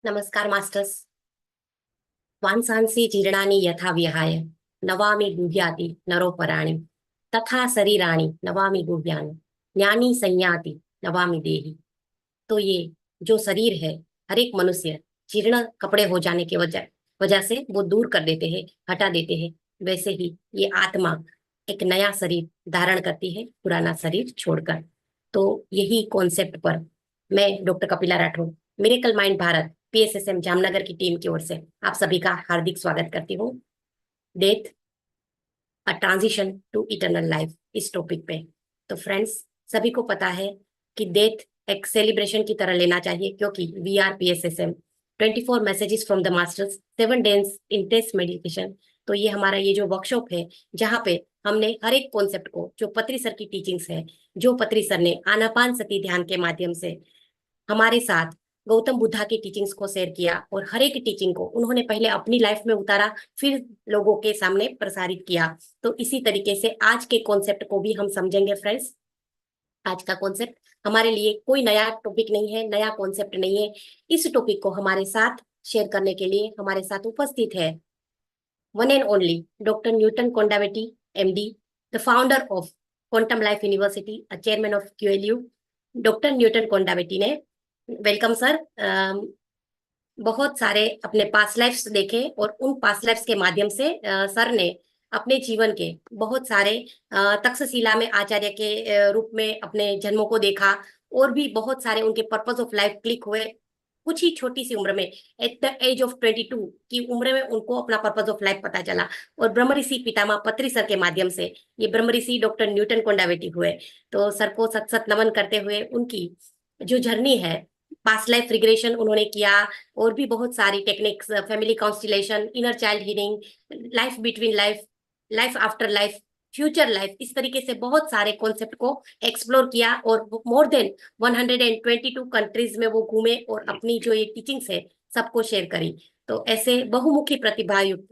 नमस्कार मास्टर्स। वांसांसि जीर्णानि यथा विहाय नवामि गुह्याति नरोपराणि तथा शरीराणि नवामि गुह्यानि ज्ञानी संयाति नवामि देहि। तो ये जो शरीर है, हर एक मनुष्य जीर्ण कपड़े हो जाने की वजह वजह से वो दूर कर देते हैं, हटा देते हैं। वैसे ही ये आत्मा एक नया शरीर धारण करती है, पुराना शरीर छोड़कर। तो यही कॉन्सेप्ट पर मैं doctor Kapila Rathore, miracle mind Bharat, PSSM Jamnagar की टीम की ओर से आप सभी का हार्दिक स्वागत करती हूँ। Death, a transition to eternal life, इस टॉपिक पे। तो फ्रेंड्स, सभी को पता है कि डेथ एक सेलिब्रेशन की तरह लेना चाहिए, क्योंकि we are PSSM 24 messages from the masters, 7 days intense meditation. तो ये हमारा ये जो वर्कशॉप है, जहाँ पे हमने हर एक कॉन्सेप्ट को, जो पत्री सर की टीचिंग्स है, जो पत्री सर ने आनापान सती ध्यान के माध्यम से हमारे साथ गौतम बुद्धा की टीचिंग्स को शेयर किया, और हर एक टीचिंग को उन्होंने पहले अपनी लाइफ में उतारा, फिर लोगों के सामने प्रसारित किया। तो इसी तरीके से आज के कॉन्सेप्ट को भी हम समझेंगे फ्रेंड्स। आज का कॉन्सेप्ट हमारे लिए कोई नया टॉपिक नहीं है, नया कॉन्सेप्ट नहीं है। इस टॉपिक को हमारे साथ शेयर करने के लिए हमारे साथ उपस्थित है one and only doctor Newton Kondaveti, MD, the founder of quantum life university, chairman of QLU. Doctor Newton Kondaveti ने, वेलकम सर। बहुत सारे अपने पास्ट लाइफ्स देखे, और उन पास्ट लाइफ्स के माध्यम से सर ने अपने जीवन के बहुत सारे तक्षशिला में आचार्य के रूप में अपने जन्मों को देखा, और भी बहुत सारे उनके पर्पस ऑफ लाइफ क्लिक हुए। कुछ ही छोटी सी उम्र में, एट द एज ऑफ 22 की उम्र में, उनको अपना पर्पस ऑफ लाइफ पता चला, और ब्रह्मऋषि पितामह पत्री सर के माध्यम से ये ब्रह्मऋषि डॉक्टर न्यूटन कोंडावेटी हुए। तो सर को सत सत नमन करते हुए, उनकी जो जर्नी है, पास्ट लाइफ रिग्रेशन उन्होंने किया, और भी बहुत सारी techniques, family constellation, inner child healing, life between life, life after life, future life, इस तरीके से बहुत सारे कॉन्सेप्ट को एक्सप्लोर किया, और मोर देन 122 कंट्रीज में वो घूमे, और अपनी जो ये टीचिंग्स है सबको शेयर करी। तो ऐसे बहुमुखी प्रतिभा युक्त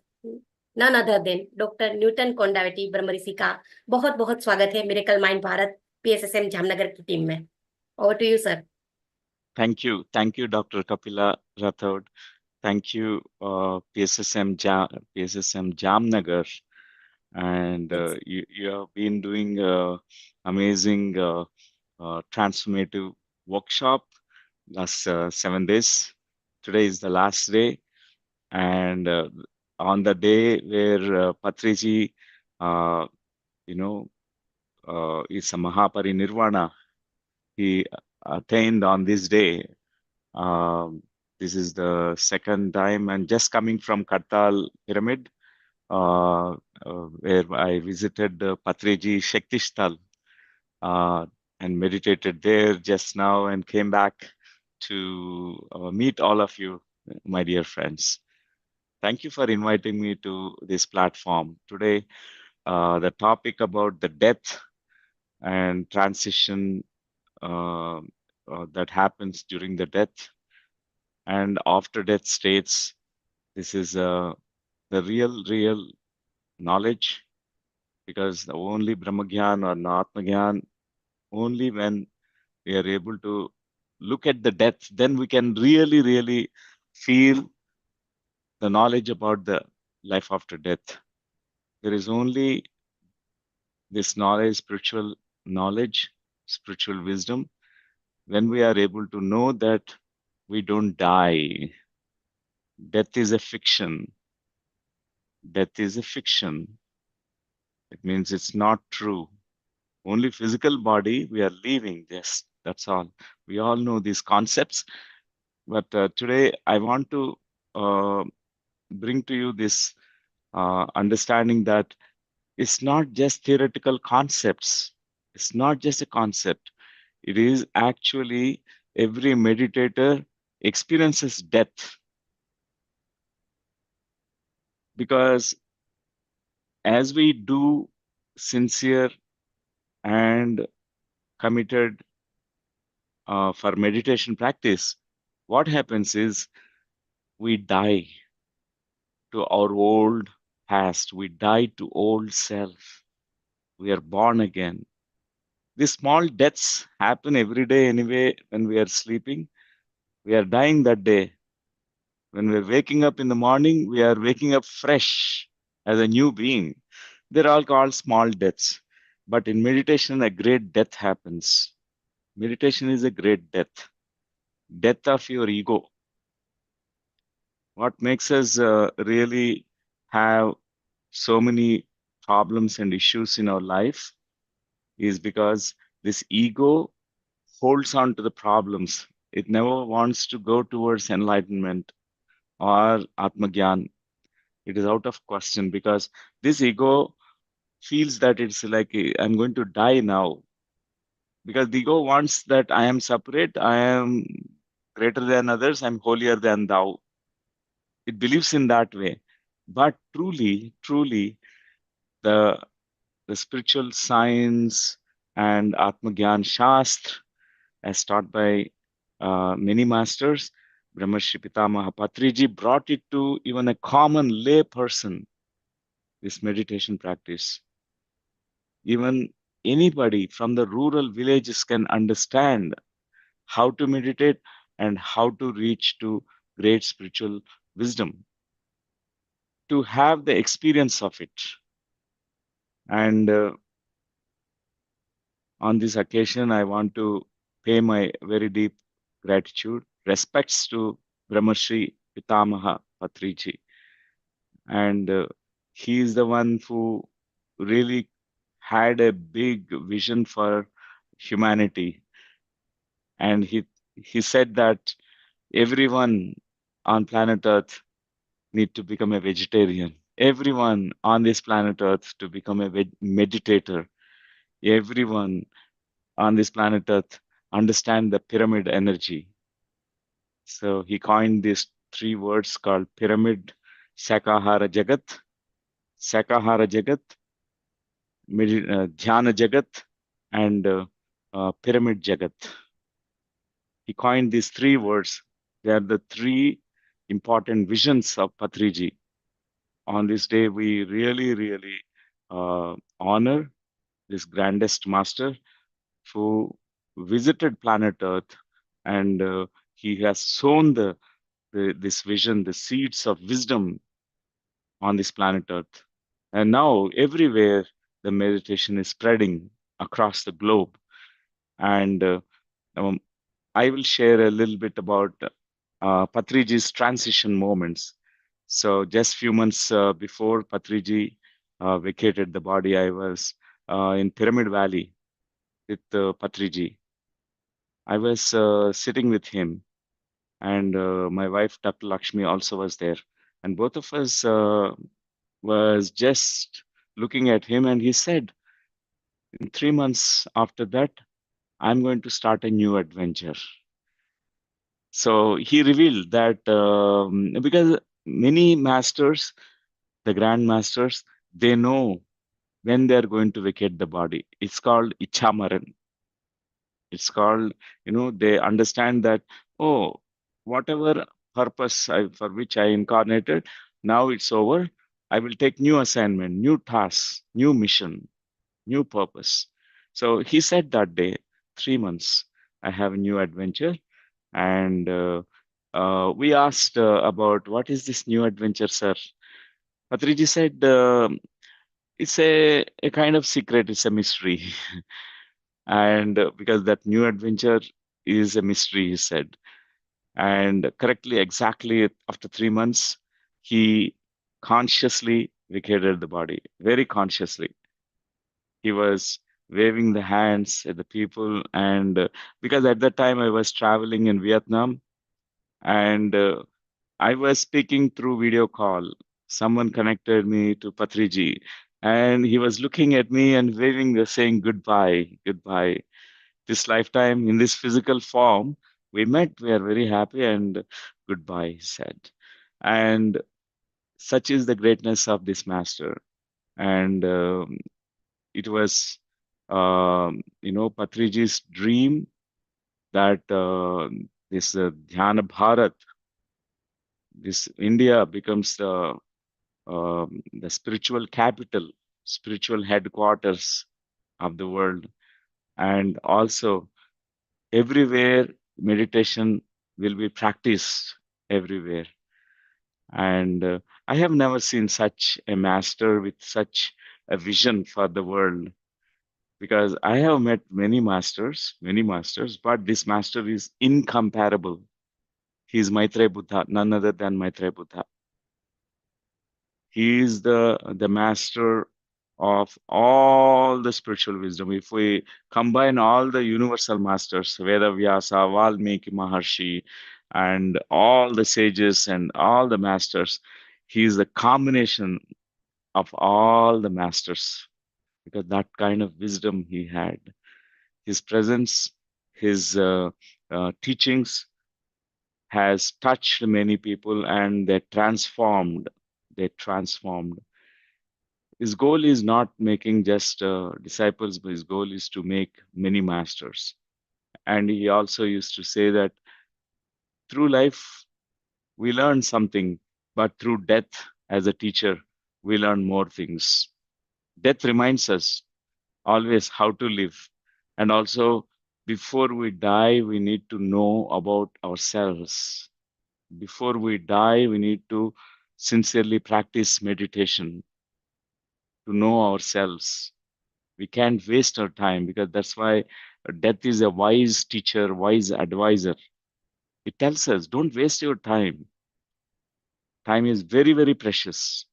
none other than doctor Newton Kondaveti Brahmarshi का बहुत बहुत स्वागत है miracle mind Bharat PSSM Jamnagar की टीम में। Over to you sir. Thank you, Dr. Kapila Rathod. Thank you, PSSM Jamnagar, and you have been doing amazing transformative workshop last 7 days. Today is the last day, and on the day where Patriji, uh, you know, is a Mahaparinirvana, he attained on this day. Um, this is the second time, and just coming from Kartal Pyramid, where I visited the Patreji Shaktisthal and meditated there just now, and came back to meet all of you, my dear friends. Thank you for inviting me to this platform. Today, the topic about the death and transition that happens during the death and after death states. This is the real knowledge, because the only Brahmagyan or Atmagyan, only when we are able to look at the death, then we can really feel the knowledge about the life after death. There is only this knowledge, spiritual knowledge, spiritual wisdom, when we are able to know that we don't die. Death is a fiction. Death is a fiction. It means it's not true. Only physical body we are leaving. Yes, that's all. We all know these concepts. But today I want to uh, bring to you this understanding that it's not just theoretical concepts. It's not just a concept. It is actually every meditator experiences death, because as we do sincere and committed for meditation practice, what happens is we die to our old past, we die to old self, we are born again. These small deaths happen every day anyway when we are sleeping. We are dying that day. When we're waking up in the morning, we are waking up fresh as a new being. They're all called small deaths. But in meditation, a great death happens. Meditation is a great death, death of your ego. What makes us really have so many problems and issues in our life is because this ego holds on to the problems. It never wants to go towards enlightenment or Atmagyan. It is out of question because this ego feels that it's like I'm going to die now. Because the ego wants that I am separate, I am greater than others, I'm holier than thou. It believes in that way. But truly, the the spiritual science and Atmagyan Shastra, as taught by many masters, Brahmrishi Pitamaha Patriji brought it to even a common lay person, this meditation practice. Even anybody from the rural villages can understand how to meditate and how to reach to great spiritual wisdom, to have the experience of it. And on this occasion, I want to pay my very deep gratitude, respects to Brahmrishi Pitamaha Patriji. And he is the one who really had a big vision for humanity. And he said that everyone on planet Earth need to become a vegetarian. Everyone on this planet Earth to become a meditator. Everyone on this planet Earth understand the pyramid energy. So he coined these three words called pyramid, Sakahara Jagat, Sakahara Jagat, Dhyana Jagat, and Pyramid Jagat. He coined these three words. They are the three important visions of Patriji. On this day, we really honor this grandest master who visited planet Earth, and he has sown this vision, the seeds of wisdom on this planet Earth. And now everywhere the meditation is spreading across the globe. And um, I will share a little bit about Patriji's transition moments. So just few months before Patriji vacated the body, I was in Pyramid Valley with Patriji. I was sitting with him, and my wife, Dr. Lakshmi, also was there. And both of us was just looking at him, and he said, in 3 months after that, I'm going to start a new adventure. So he revealed that because many masters, the grand masters, they know when they're going to vacate the body. It's called Ichamaran. It's called, they understand that, oh, whatever purpose for which I incarnated, now it's over. I will take new assignment, new tasks, new mission, new purpose. So he said that day, 3 months, I have a new adventure. And we asked about what is this new adventure, sir? Patriji said, it's a kind of secret, it's a mystery. And because that new adventure is a mystery, he said. And correctly, exactly after 3 months, he consciously vacated the body, very consciously. He was waving the hands at the people. And because at that time I was traveling in Vietnam, and I was speaking through video call. Someone connected me to Patriji, and he was looking at me and waving, saying goodbye, goodbye. This lifetime in this physical form, we met, we are very happy, and goodbye, he said. And such is the greatness of this master. And it was, Patriji's dream that this Dhyana Bharat, this India becomes the spiritual capital, spiritual headquarters of the world. And also, everywhere meditation will be practiced everywhere. And I have never seen such a master with such a vision for the world, because I have met many masters, but this master is incomparable. He is Maitreya Buddha, none other than Maitreya Buddha. He is the master of all the spiritual wisdom. If we combine all the universal masters, Veda Vyasa, Valmiki Maharshi, and all the sages and all the masters, he is the combination of all the masters, because that kind of wisdom he had. His presence, his teachings has touched many people, and they transformed. They transformed. His goal is not making just disciples, but his goal is to make many masters. And he also used to say that through life, we learn something, but through death, as a teacher, we learn more things. Death reminds us always how to live. And also, before we die, we need to know about ourselves. Before we die, we need to sincerely practice meditation to know ourselves. We can't waste our time, because that's why death is a wise teacher, wise advisor. It tells us, don't waste your time. Time is very, very precious.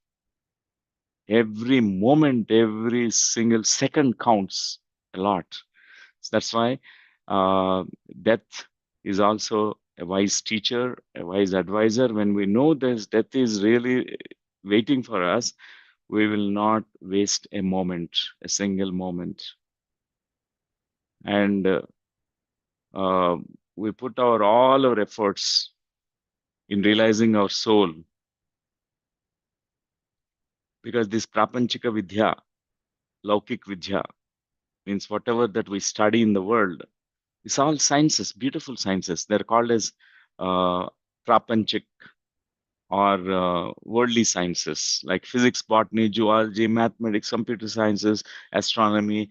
Every moment, every single second counts a lot. So that's why uh, death is also a wise teacher, a wise advisor. When we know this death is really waiting for us, we will not waste a moment, a single moment. And uh, we put all our efforts in realizing our soul, because this prapanchika vidya, laukik vidya, means whatever that we study in the world, it's all sciences, beautiful sciences. They're called as uh, prapanchik, or worldly sciences like physics, botany, zoology, mathematics, computer sciences, astronomy,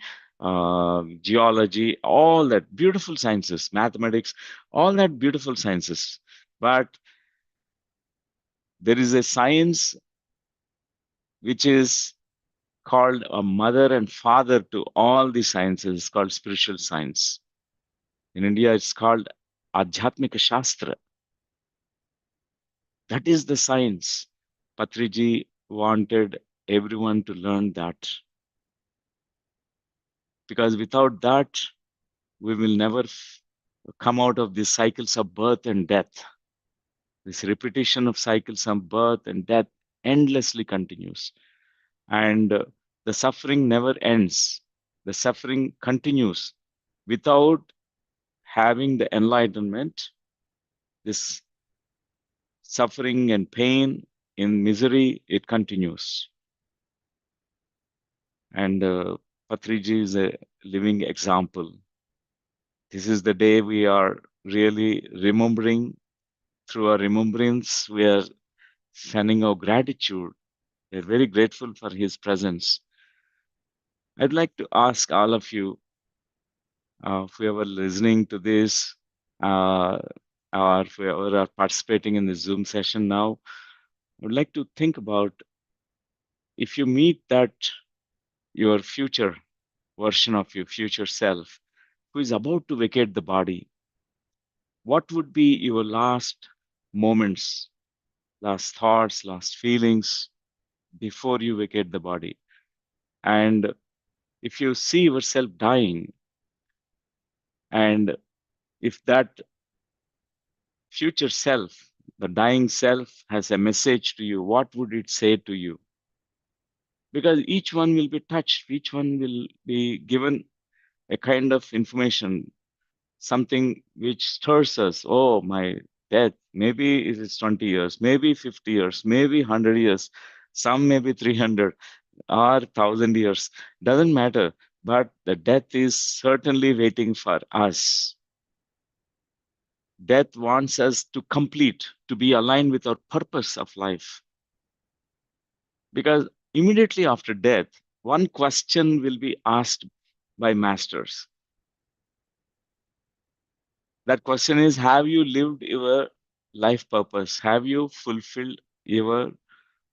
geology, all that beautiful sciences, mathematics, all that beautiful sciences. But there is a science which is called a mother and father to all the sciences, called spiritual science. In India, it's called Adhyatmika Shastra. That is the science. Patriji wanted everyone to learn that, because without that, we will never come out of these cycles of birth and death. This repetition of cycles of birth and death endlessly continues. And the suffering never ends. The suffering continues. Without having the enlightenment, this suffering and pain in misery, it continues. And Patriji is a living example. This is the day we are really remembering. Through our remembrance, we are sending our gratitude. We're very grateful for his presence. I'd like to ask all of you, whoever listening to this, uh, or whoever are participating in the Zoom session now, I would like to think about, if you meet that your future version of your future self who is about to vacate the body, what would be your last moments, last thoughts, last feelings before you vacate the body? And if you see yourself dying, and if that future self, the dying self, has a message to you, what would it say to you? Because each one will be touched, each one will be given a kind of information, something which stirs us. Oh, my death, maybe it is 20 years, maybe 50 years, maybe 100 years, some maybe 300 or 1,000 years, doesn't matter. But the death is certainly waiting for us. Death wants us to complete, to be aligned with our purpose of life. Because immediately after death, one question will be asked by masters. That question is, have you lived your life purpose? Have you fulfilled your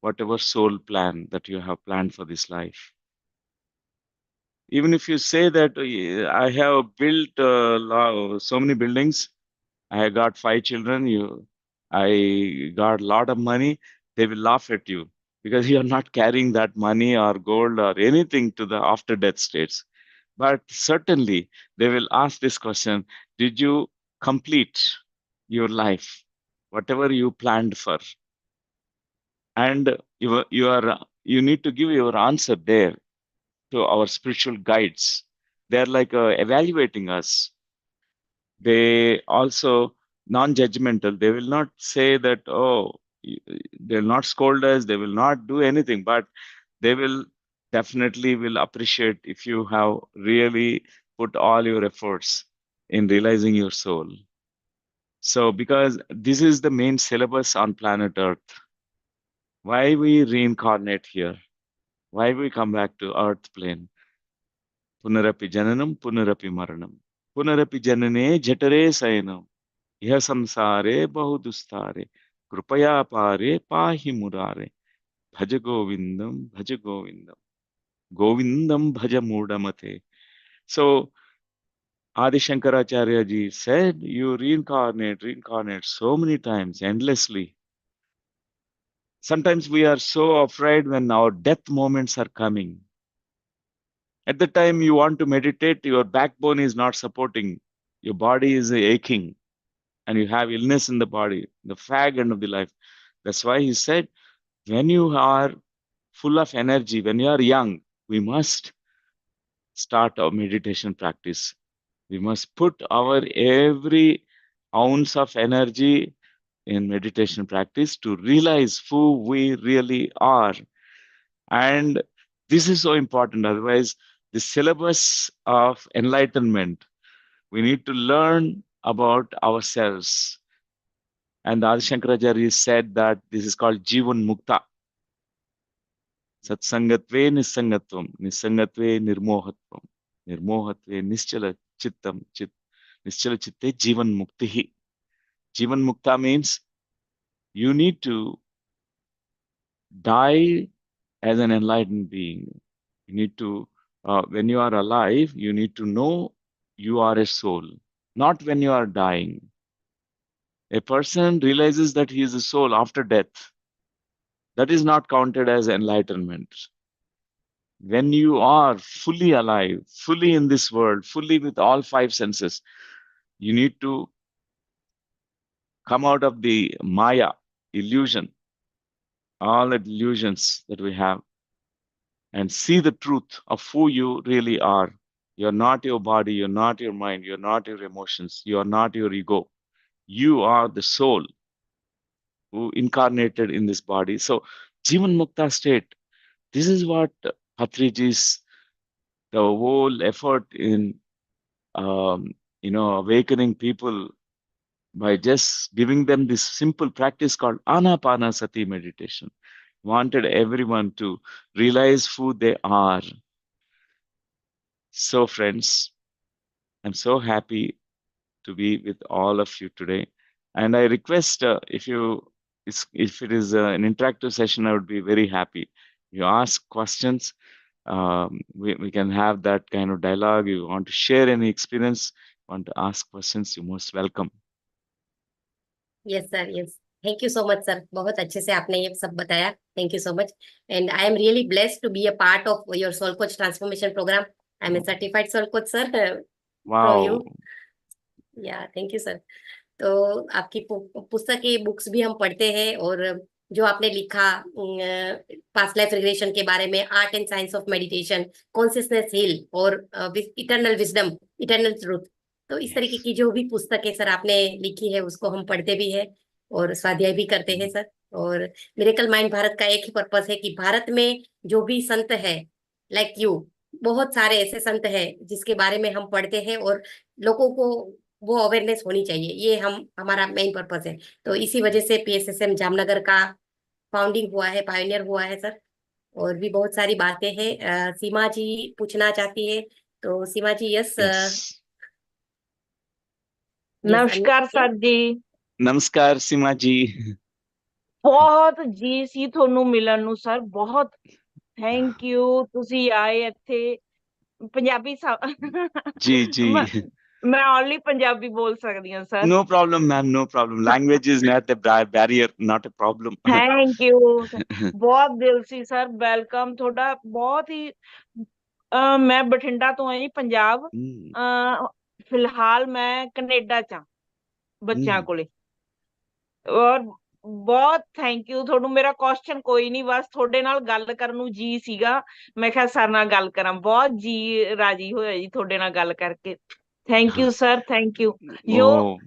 whatever soul plan that you have planned for this life. Even if you say that I have built so many buildings, I got 5 children, I got a lot of money, they will laugh at you because you are not carrying that money or gold or anything to the after death states. But certainly they will ask this question: did you complete your life, whatever you planned for? And you need to give your answer there to our spiritual guides. They're like evaluating us. They also non-judgmental. They will not say that, oh, they'll not scold us, they will not do anything, but they will definitely will appreciate if you have really put all your efforts in realizing your soul. So because this is the main syllabus on planet Earth, why we reincarnate here, why we come back to Earth plane. Punarapi jananam, punarapi maranam. Punarapi janane jatare sayanam. Iha samsare bahudustare. Krupaya pare pahi murare. Bhaja govindam, bhaja govindam. Govindam bhaja mudamate. So Adi Shankaracharya ji said, you reincarnate so many times, endlessly. Sometimes we are so afraid when our death moments are coming. At the time you want to meditate, your backbone is not supporting. Your body is aching and you have illness in the body, the fag end of the life. That's why he said, when you are full of energy, when you are young, we must start our meditation practice. We must put our every ounce of energy in meditation practice to realize who we really are. And this is so important. Otherwise, the syllabus of enlightenment, we need to learn about ourselves. And Adi Shankaracharya said that this is called Jivan Mukta. Satsangatve nisangatvam, nisangatve nirmohatvam, nirmohatve nischala chittam, nischala chitte Jivan Muktihi. Jivan Mukta means you need to die as an enlightened being. You need to, when you are alive, you need to know you are a soul, not when you are dying. A person realizes that he is a soul after death. That is not counted as enlightenment. When you are fully alive, fully in this world, fully with all 5 senses, you need to come out of the Maya illusion, all the illusions that we have, and see the truth of who you really are. You're not your body, you're not your mind, you're not your emotions, you are not your ego. You are the soul who incarnated in this body. So, Jivan Mukta state, this is what Patriji's the whole effort in awakening people by just giving them this simple practice called Anapanasati meditation. Wanted everyone to realize who they are. So, friends, I'm so happy to be with all of you today. And I request if it is an interactive session, I would be very happy. You ask questions, we can have that kind of dialogue. You want to share any experience, want to ask questions, you're most welcome. Yes sir, yes, thank you so much sir, बहुत अच्छे से आपने ये सब बताया, thank you so much. And I am really blessed to be a part of your soul coach transformation programme. I am a certified soul coach sir from you. Wow. Yeah thank you sir. तो आपकी पुस्तकें, books भी हम पढ़ते हैं, और जो आपने लिखा पास्ट लाइफ रिग्रेशन के बारे में, art and science of meditation, consciousness heal, और इटर्नल विजडम, इटर्नल ट्रूथ, तो इस तरीके की जो भी पुस्तकें सर आपने लिखी है उसको हम पढ़ते भी है और स्वाध्याय भी करते हैं सर. और मिरेकल माइंड भारत का एक ही पर्पस है कि भारत में जो भी संत है, लाइक यू, बहुत सारे ऐसे संत हैं जिसके बारे में हम पढ़ते हैं और लोगों को वो अवेयरनेस होनी चाहिए. ये हमारा मेन पर्पस है. तो इसी वजह से पीएसएसएम जामनगर का फाउंडिंग हुआ है, पायोनियर हुआ है सर. और भी बहुत सारी बातें हैं. सीमा जी पूछना चाहती है, तो Seema ji. Yes, Yes. Yes, नमस्कार sir ji. Namaskar, Sima ji. ਬਹੁਤ ਜੀ ਸੀ ਤੁਹਾਨੂੰ ਮਿਲਣ ਨੂੰ ਸਰ, ਬਹੁਤ ਥੈਂਕ ਯੂ ਤੁਸੀਂ ਆਏ ਇੱਥੇ। ਪੰਜਾਬੀ जी जी। ਮੈਂ ਓਨਲੀ ਪੰਜਾਬੀ ਬੋਲ ਸਕਦੀ ਹਾਂ sir. No problem, ma'am. No problem. Language is not a barrier, not a problem. Thank you. ਬਹੁਤ ਦਿਲ ਸੀ ਸਰ, ਵੈਲਕਮ ਤੁਹਾਡਾ ਬਹੁਤ ਹੀ। ਮੈਂ ਬਠਿੰਡਾ ਤੋਂ ਆਈ, ਪੰਜਾਬ। Mm, ਫਿਲਹਾਲ ਮੈਂ ਕੈਨੇਡਾ ਚ ਹਾਂ ਬੱਚਿਆਂ mm. ਕੋਲੇ। ਔਰ ਬਹੁਤ ਥੈਂਕ ਯੂ ਤੁਹਾਨੂੰ। ਮੇਰਾ ਕੁਐਸਚਨ ਕੋਈ ਨਹੀਂ, ਬਸ ਤੁਹਾਡੇ ਨਾਲ ਗੱਲ ਕਰਨ ਨੂੰ ਜੀ ਸੀਗਾ। ਮੈਂ ਕਿਹਾ ਸਰ ਨਾਲ ਗੱਲ ਕਰਾਂ, ਬਹੁਤ ਜੀ ਰਾਜੀ ਹੋਇਆ ਜੀ ਤੁਹਾਡੇ ਨਾਲ ਗੱਲ ਕਰਕੇ। Thank you sir, thank you. ਜੋ Oh.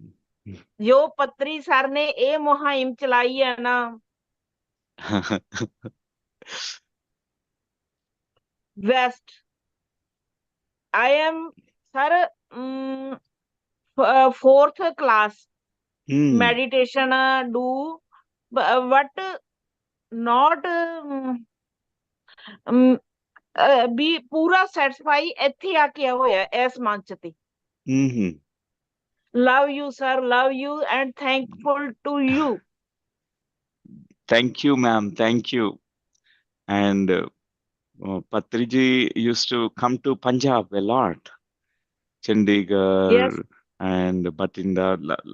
ਜੋ ਪੱਤਰੀ ਸਰ ਨੇ ਇਹ ਮੁਹਿੰਮ ਚਲਾਈ ਹੈ ਨਾ, best. I am sir fourth class Hmm. Meditation do but not भी पूरा सैटिस्फाई ਇੱਥੇ ਆ ਕੇ ਹੋਇਆ ਇਸ ਮੰਚ ਤੇ। Hmm. Love you sir, love you and thankful to you. Thank you, ma'am. Thank you. And Patriji used to come to Punjab a lot, yes Chandigarh, and but in the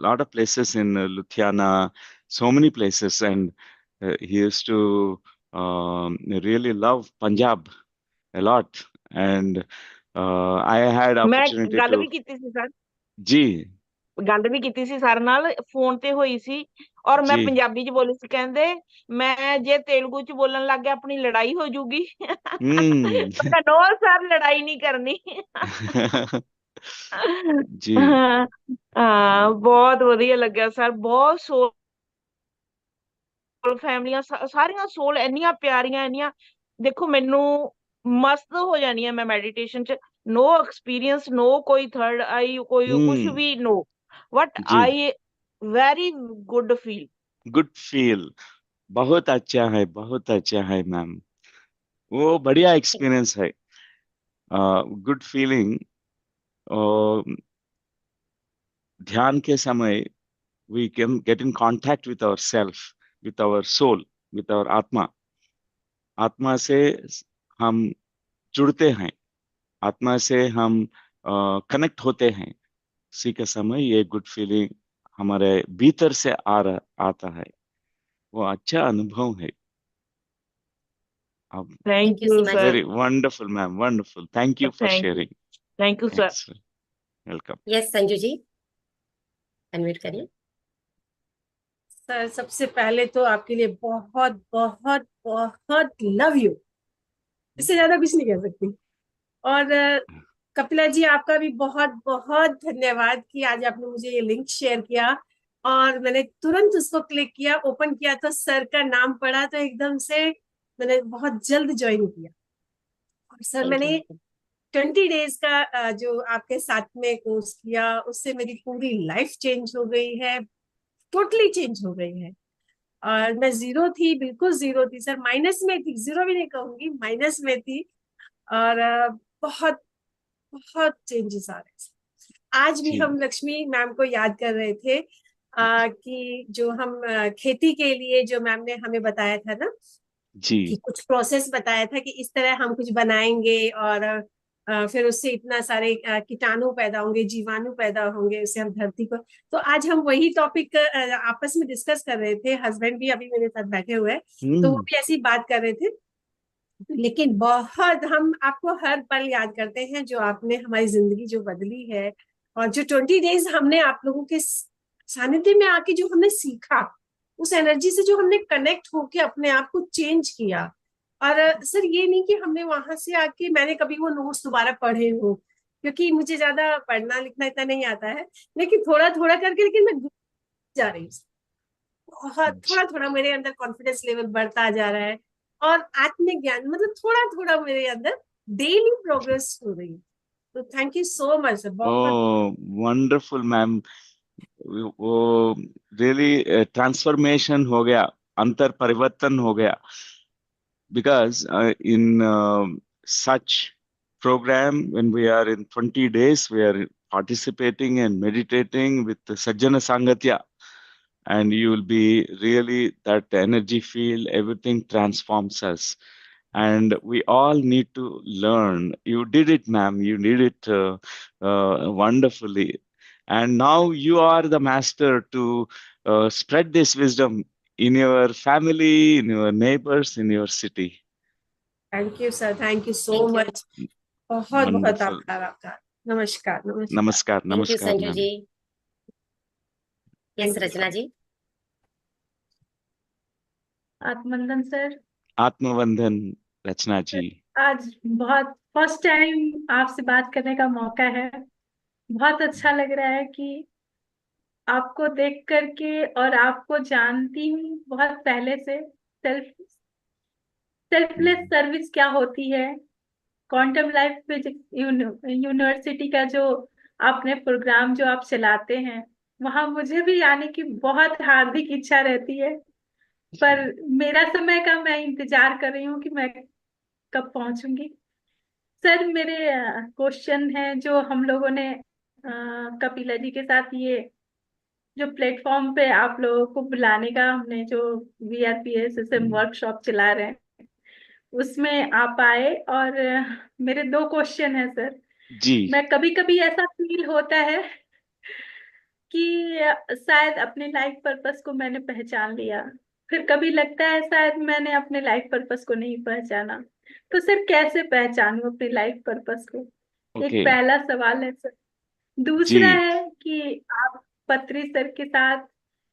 lot of places in Ludhiana, so many places, and he used to really love Punjab a lot. And I had मैं opportunity गल to भी की सी sir, जी ਗੱਲ ਵੀ ਕੀਤੀ ਸੀ sir ਨਾਲ, phone ਤੇ ਹੋਈ ਸੀ। ਔਰ ਮੈਂ जी ਪੰਜਾਬੀ ਚ ਬੋਲੀ ਸੀ, ਕਹਿੰਦੇ ਮੈਂ ਜੇ ਤੇਲਗੂ ਚ ਬੋਲਣ ਲੱਗ ਗਿਆ ਆਪਣੀ ਲੜਾਈ ਹੋ ਜੂਗੀ। हम्म ਮੈਂ ਨੋ ਸਰ, ਲੜਾਈ ਨਹੀਂ ਕਰਨੀ। जी ਹਾਂ ਬਹੁਤ ਵਧੀਆ ਲੱਗਿਆ ਸਰ, ਬਹੁਤ ਸੋਲ ਫੈਮਲੀਆਂ ਸਾਰੀਆਂ ਸੋਲ ਇੰਨੀਆਂ ਪਿਆਰੀਆਂ, ਇੰਨੀਆਂ। ਦੇਖੋ ਮੈਨੂੰ ਮਸਤ ਹੋ ਜਾਣੀ ਹੈ ਮੈਂ ਮੈਡੀਟੇਸ਼ਨ ਚ। नो एक्सपीरियंस, नो कोई थर्ड आई, कोई कुछ हम्म भी नो, वट जी I very good feel. Good feel बहुत अच्छा है मैम। वो बढ़िया एक्सपीरियंस है। Good feeling. ध्यान के समय we can get in contact with ourself, with our soul, with our आत्मा। आत्मा से हम जुड़ते हैं, आत्मा से हम कनेक्ट होते हैं। उसी के समय ये गुड फीलिंग हमारे भीतर से आता है। वो अच्छा अनुभव है। अब thank thank you you Seema ji. Sir, very wonderful ma'am, wonderful. Thank you for sharing. Thank you sir. Thanks. Welcome. Yes Sanju ji, unmute करिए। सर सबसे पहले तो आपके लिए बहुत बहुत बहुत लव यू, इससे ज्यादा कुछ नहीं कह सकती। और कपिला जी आपका भी बहुत बहुत धन्यवाद कि आज आपने मुझे ये लिंक शेयर किया और मैंने तुरंत उसको क्लिक किया, ओपन किया तो सर का नाम पड़ा तो एकदम से मैंने बहुत जल्द ज्वाइन किया। और सर थैंक मैंने यू। 20 डेज का जो आपके साथ में कोर्स किया उससे मेरी पूरी लाइफ चेंज हो गई है, टोटली चेंज हो गई है। और मैं जीरो थी, बिल्कुल जीरो थी सर, माइनस में थी, जीरो भी नहीं कहूंगी, माइनस में थी। और बहुत बहुत चेंजेस आ रहे हैं। आज भी जी हम लक्ष्मी मैम को याद कर रहे थे कि जो हम खेती के लिए जो मैम ने हमें बताया था ना, जी कि कुछ प्रोसेस बताया था कि इस तरह हम कुछ बनाएंगे और फिर उससे इतना सारे कीटाणु पैदा होंगे, जीवाणु पैदा होंगे, उससे हम धरती को। तो आज हम वही टॉपिक आपस में डिस्कस कर रहे थे, हस्बैंड भी अभी मेरे साथ बैठे हुए हैं, तो वो हम्म भी ऐसी बात कर रहे थे। लेकिन बहुत हम आपको हर पल याद करते हैं, जो आपने हमारी जिंदगी जो बदली है और जो 20 डेज हमने आप लोगों के सानिध्य में आके जो हमने सीखा, उस एनर्जी से जो हमने कनेक्ट होके अपने आप को चेंज किया। और सर ये नहीं कि हमने वहां से आके मैंने कभी वो नोट्स दोबारा पढ़े हो, क्योंकि मुझे ज्यादा पढ़ना लिखना इतना नहीं आता है, लेकिन थोड़ा थोड़ा करके, लेकिन मैं जा रही हूँ। बहुत थोड़ा थोड़ा मेरे अंदर कॉन्फिडेंस लेवल बढ़ता जा रहा है और आत्मज्ञान मतलब थोड़ा थोड़ा मेरे अंदर डेली प्रोग्रेस हो रही है। तो thank you so much sir, बहुत। ओह वंडरफुल मैम। वो रियली ट्रांसफॉर्मेशन हो गया, अंतर परिवर्तन हो गया। Because in such program, when we are in 20 days, we are participating and meditating with the Sajjana Sangatya. and you will be really that energy field, everything transforms us. And we all need to learn. You did it, ma'am. You did it wonderfully. And now you are the master to spread this wisdom in your family, in your neighbors, in your city. Thank you sir, thank you so Thank you. Much. बहुत बहुत Wonderful. आभार। नमस्कार, नमस्कार। Namaskar, Thank you, namaskar, Sanju ma'am. ji. Yes, Thank you. Rachna ji. आत्मवंदन sir. Atmavandhan, Rachna ji. आज बहुत first time आपसे बात करने का मौका है। बहुत अच्छा लग रहा है कि आपको देख करके, और आपको जानती हूँ बहुत पहले से। सेल्फलेस सर्विस क्या होती है, क्वांटम लाइफ यूनिवर्सिटी का जो आपने प्रोग्राम जो आप चलाते हैं, वहां मुझे भी आने की बहुत हार्दिक इच्छा रहती है, पर मेरा समय का मैं इंतजार कर रही हूँ कि मैं कब पहुंचूंगी। सर, मेरे क्वेश्चन है जो हम लोगों ने कपिला जी के साथ ये जो प्लेटफॉर्म पे आप लोगों को बुलाने का हमने जो PSSM वर्कशॉप चला रहे हैं, उसमें आप आए, और मेरे दो क्वेश्चन है सर। जी, मैं कभी कभी ऐसा फील होता है कि शायद अपने लाइफ पर्पस को मैंने पहचान लिया, फिर कभी लगता है शायद मैंने अपने लाइफ पर्पस को नहीं पहचाना। तो सर, कैसे पहचानूं अपने लाइफ पर्पस को? एक okay. पहला सवाल है सर। दूसरा जी, है कि आप पत्री सर के साथ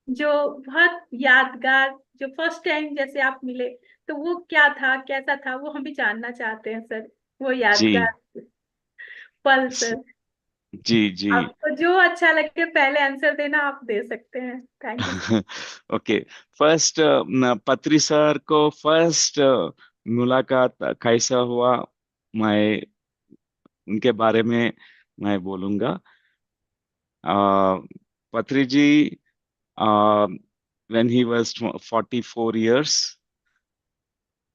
जो बहुत यादगार, जो फर्स्ट टाइम जैसे आप मिले, तो वो क्या था, कैसा था, वो हम भी जानना चाहते हैं सर। वो जी, यादगार पल स- सर। जी, जी. आपको जो अच्छा लगे पहले आंसर देना, आप दे सकते हैं। Thank you sir. Okay, first पत्री सर को फर्स्ट मुलाकात कैसा हुआ, मैं उनके बारे में मैं बोलूंगा। पत्री जी, when he was 44 years,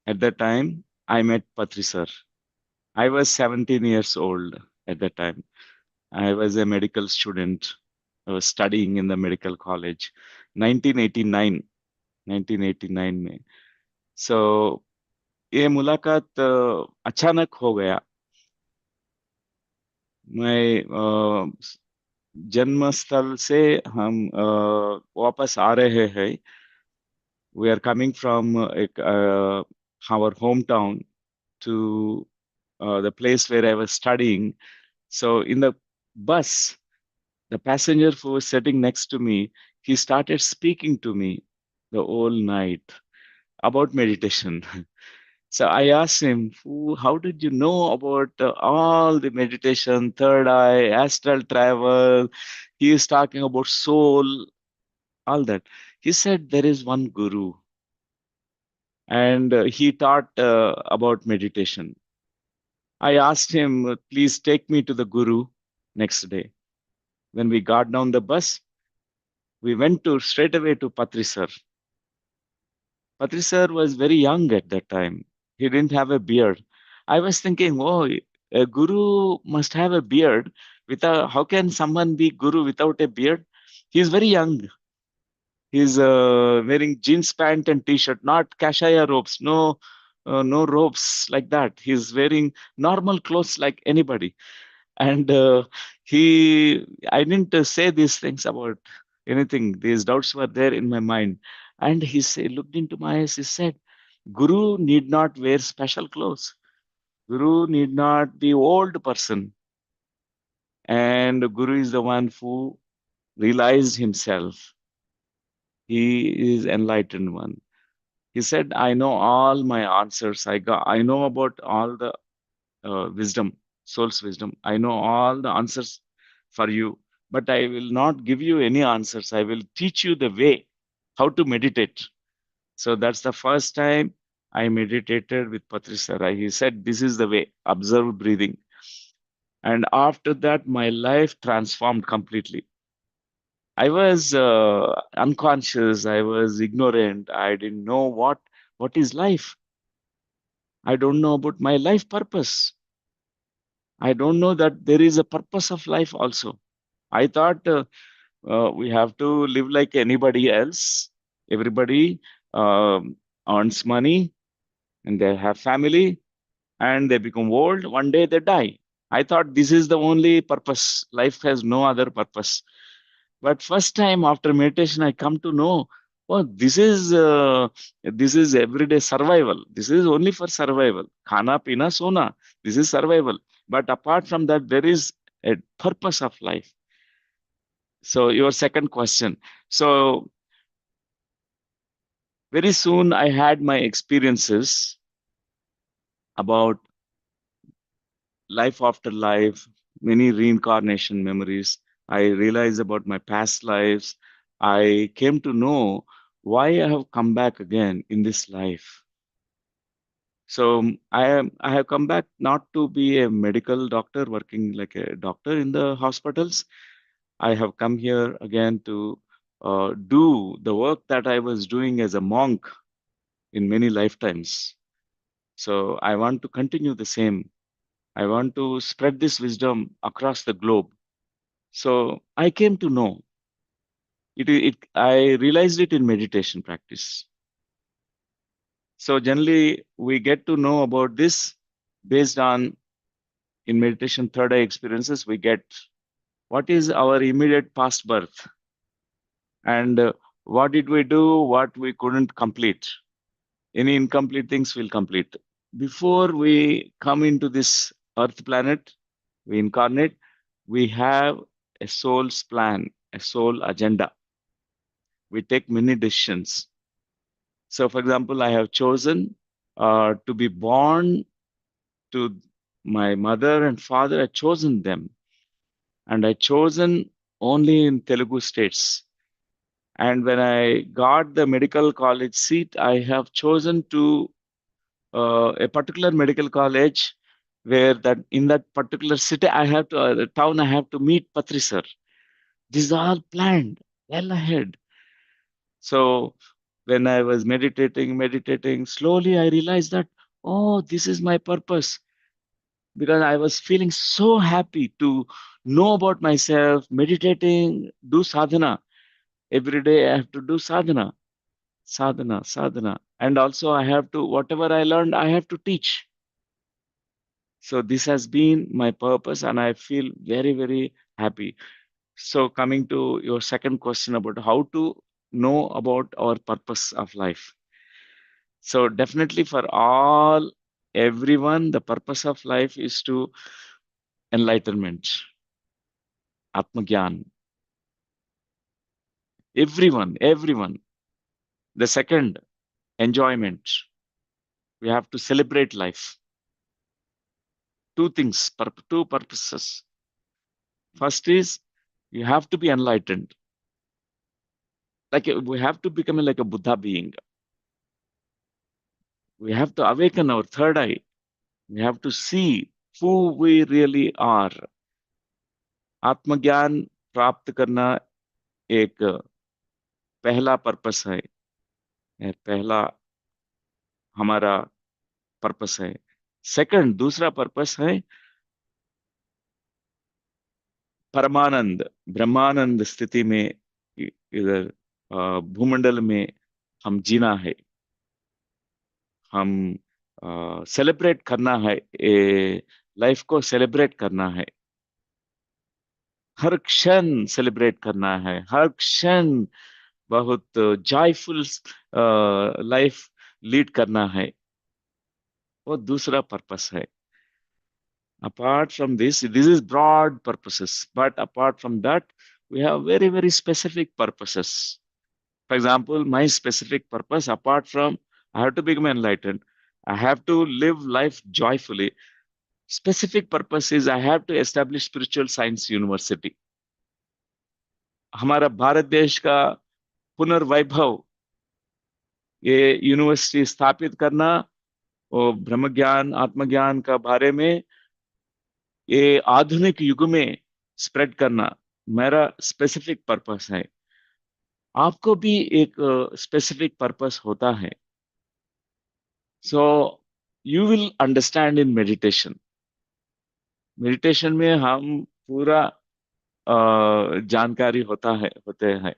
at that time I met Patri sir. I was 17 years old at that time. I was a medical student. I was studying in the medical college. 1989, 1989 में. So ये मुलाकात अचानक हो गया। मैं जन्म स्थल से हम वापस आ रहे हैं। We are coming from our hometown to the place where I was studying. So in the bus, the passenger who was sitting next to me, he started speaking to me the whole night about meditation. So I asked him, how did you know about all the meditation, third eye, astral travel? He is talking about soul, all that. He said there is one guru, and he taught about meditation. I asked him, please take me to the guru next day. When we got down the bus, we went to straight away to Patri sir. Patri sir was very young at that time. He didn't have a beard. I was thinking, oh, a guru must have a beard. How can someone be guru without a beard? He's very young. He's wearing jeans pant and t-shirt, not kashaya robes, no robes like that. He's wearing normal clothes like anybody. And I didn't say these things about anything. These doubts were there in my mind. And looked into my eyes. He said, Guru need not wear special clothes. Guru need not be old person. And Guru is the one who realized himself. He is enlightened one. He said, I know all my answers. I know about all the wisdom, soul's wisdom. I know all the answers for you, but I will not give you any answers. I will teach you the way, how to meditate. So that's the first time I meditated with Patri Sir. He said, this is the way, observe breathing. And after that, my life transformed completely. I was unconscious. I was ignorant. I didn't know what is life. I don't know about my life purpose. I don't know that there is a purpose of life also. I thought we have to live like anybody else. Everybody earns money and they have family and they become old. One day they die. I thought this is the only purpose. Life has no other purpose. But first time after meditation, I come to know, oh, this is everyday survival. This is only for survival. Khana, pina, sona. This is survival. But apart from that, there is a purpose of life. So your second question. So very soon I had my experiences about life after life, many reincarnation memories. I realized about my past lives. I came to know why I have come back again in this life. So I have come back not to be a medical doctor working like a doctor in the hospitals. I have come here again to do the work that I was doing as a monk in many lifetimes. So I want to continue the same. I want to spread this wisdom across the globe. So I came to know I realized it in meditation practice. So generally we get to know about this based on in meditation third eye experiences. We get what is our immediate past birth and what did we do, what we couldn't complete. Any incomplete things we'll complete. Before we come into this earth planet, we incarnate, we have a soul's plan, a soul agenda. We take many decisions. So, for example, I have chosen to be born to my mother and father. I chosen them, and I chosen only in Telugu states. And when I got the medical college seat, I have chosen to a particular medical college where that in that particular city I have to town I have to meet Patri sir. This is all planned well ahead. So when I was meditating, slowly I realized that, oh, this is my purpose. Because I was feeling so happy to know about myself, meditating, do sadhana. Every day I have to do sadhana. And also I have to, whatever I learned, I have to teach. So this has been my purpose and I feel very, very happy. So coming to your second question about how to know about our purpose of life. So definitely for everyone, the purpose of life is to enlightenment, Atmagyan. Everyone. The second, enjoyment. We have to celebrate life. Two things, two purposes. First is you have to be enlightened. Like we have to become like a Buddha being. We have to awaken our third eye. We have to see who we really are. आत्मज्ञान प्राप्त करना एक पहला purpose है, पहला हमारा purpose है. Second, दूसरा पर्पस है परमानंद, ब्रह्मानंद स्थिति में इधर भूमंडल में हम जीना है, हम सेलिब्रेट करना है, लाइफ को सेलिब्रेट करना है, हर क्षण सेलिब्रेट करना है, हर क्षण बहुत जॉयफुल लाइफ लीड करना है. वो दूसरा पर्पस है. Apart from this is broad purposes, but apart from that, we have very, very specific purposes. For example, my specific purpose, apart from I have to become enlightened, I have to live life joyfully. Specific purpose is I have to establish spiritual science university. हमारा भारत देश का पुनर्वैभव, ये university स्थापित करना और ब्रह्म ज्ञान आत्मज्ञान का बारे में ये आधुनिक युग में स्प्रेड करना मेरा स्पेसिफिक पर्पस है. आपको भी एक स्पेसिफिक पर्पस होता है. So you will understand in meditation. Meditation में हम पूरा जानकारी होते हैं.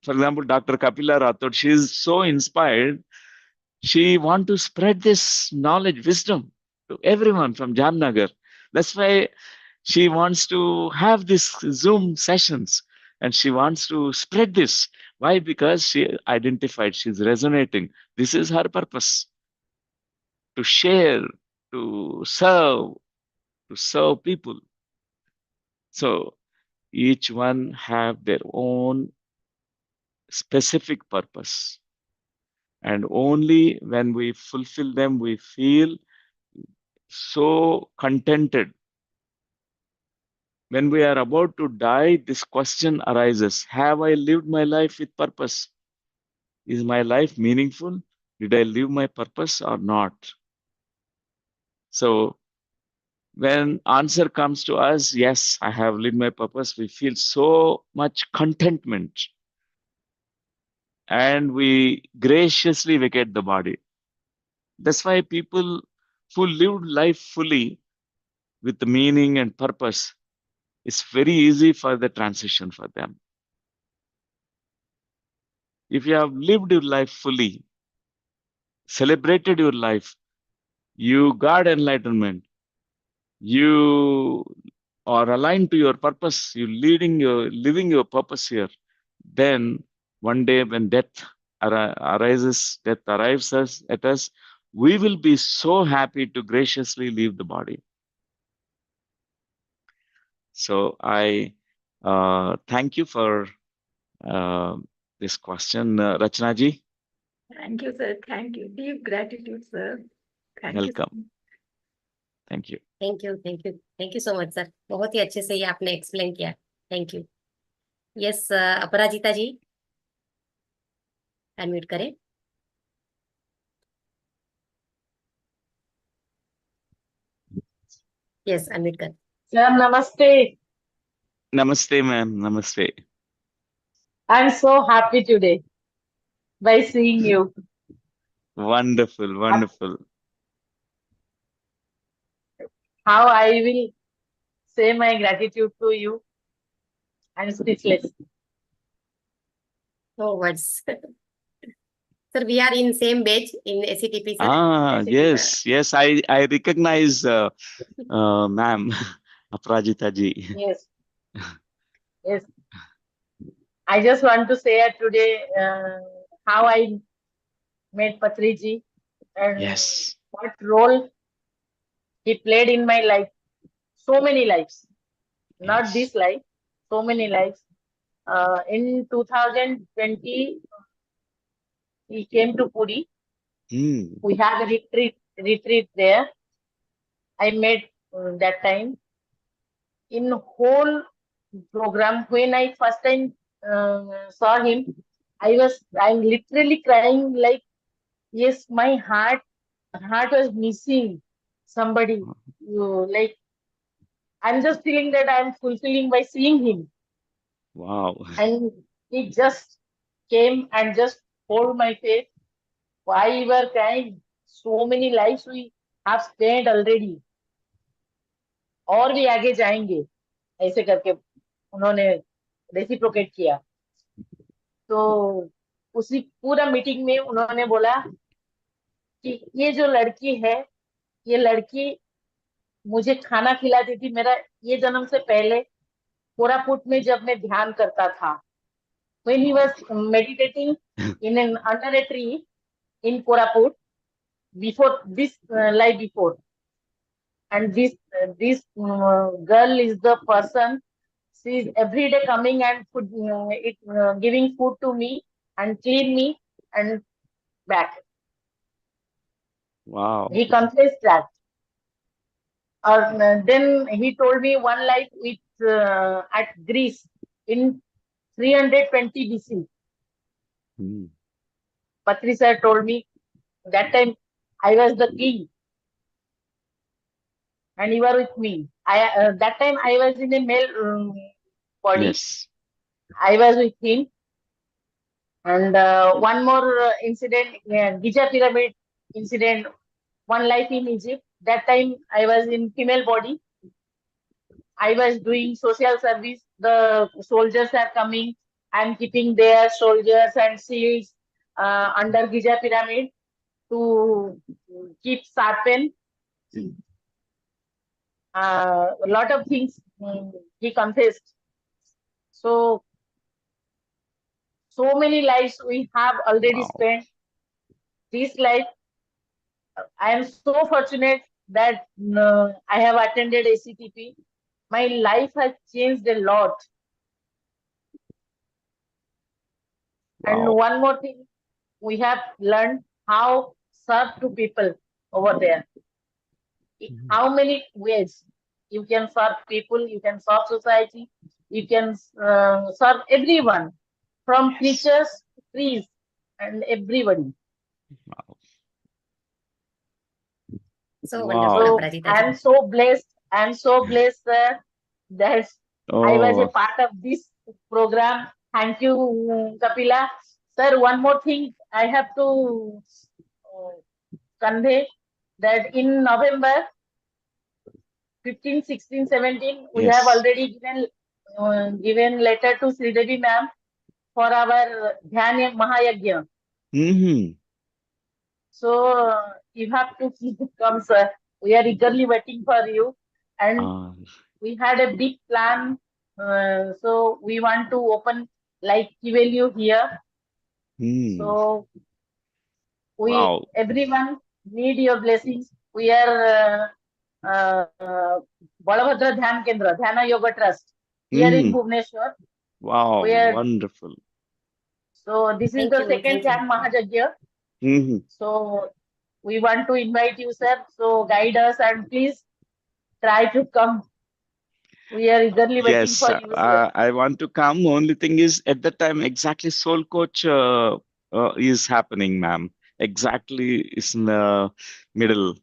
For example, Dr. Kapila Rathod, she is so inspired. She want to spread this knowledge, wisdom to everyone from Jamnagar. That's why she wants to have this Zoom sessions and she wants to spread this. Why? Because she identified, she's resonating. This is her purpose, to share, to serve people. So each one have their own specific purpose. And only when we fulfill them, we feel so contented. When we are about to die, this question arises: have I lived my life with purpose? Is my life meaningful? Did I live my purpose or not? So when answer comes to us, yes, I have lived my purpose, we feel so much contentment. And we graciously vacate the body. That's why people who lived life fully with the meaning and purpose, it's very easy for the transition for them. If you have lived your life fully, celebrated your life, you got enlightenment, you are aligned to your purpose, you living your purpose here, then one day when death arises, death arrives at us, we will be so happy to graciously leave the body. So I thank you for this question, Rachna ji. Thank you, sir. Thank you. Deep gratitude, sir. Thank you. Welcome. Thank you. Thank you so much sir. बहुत ही अच्छे से ये आपने explain किया. Thank you. Yes, Aparajita ji unmute करें. Yes, unmute कर. Sir, namaste. Namaste, ma'am. Namaste. I'm so happy today by seeing you. Wonderful, wonderful. How I will say my gratitude to you. I'm speechless. No words. Sir, we are in same batch in ACTP, sir. Yes. I recognize ma'am, Aprajita ji. Yes. Yes. I just want to say today how I met Patriji and Yes. what role he played in my life. So many lives. Not Yes. this life. So many lives. In 2020, he came to Puri. We had a retreat there. I met that time. In whole program, when I first time saw him, I'm literally crying like, yes, my heart was missing somebody. Like, I'm just feeling that I'm fulfilling by seeing him. Wow. And he just came and just hold my face. Why you were crying? So many lives we have spent already. और भी आगे जाएंगे ऐसे करके उन्होंने reciprocate किया. तो उसी पूरा मीटिंग में उन्होंने बोला कि ये जो लड़की है, ये लड़की मुझे खाना खिलाती थी. मेरा ये जन्म से पहले कोरापुट में जब मैं ध्यान करता था, when he was meditating under a tree in Koraput, before this life before, and this girl is the person. She is every day coming and giving food to me and clean me and back. Wow. He confessed that. Then he told me one life with at Greece in 320 BC. Patri sir told me that time I was the king and you were with me. That time I was in a male body. Yes. I was with him. And one more incident, Giza pyramid incident, one life in Egypt. That time I was in female body. I was doing social service. The soldiers are coming and keeping their soldiers and shields under Giza pyramid to keep sharpen. A lot of things he confessed. So many lives we have already Wow. spent. This life, I am so fortunate that I have attended ACTP. My life has changed a lot. And Wow. one more thing, we have learned how serve to people over there. How many ways you can serve people, you can serve society, you can serve everyone, from creatures to trees and everybody. So Wow. wonderful, So Aparajita I am ji. so blessed. I am so blessed, sir, that I was a Oh, part of this program. Thank you, Kapila. Sir, one more thing I have to convey, that in November 15, 16, 17, we have yes. already given letter to Sri Devi ma'am for our Dhyan Mahayagya. Mm-hmm. So you have to come, sir. We are eagerly waiting for you. And Uh, we had a big plan. So we want to open like Kivelyu here. So wow. everyone need your blessings. We are Balabhadra Dhyan Kendra, Dhyana Yoga Trust here in Bhubaneswar. Wow. We are, Wonderful. so this is Thank the you. second Thank you. Dhyan Mahayagya. Mm-hmm. So we want to invite you, sir. So guide us and please try to come. We are eagerly waiting Yes, for you, sir. I want to come. Only thing is, at that time, exactly Soul Coach is happening, ma'am. Exactly is in the middle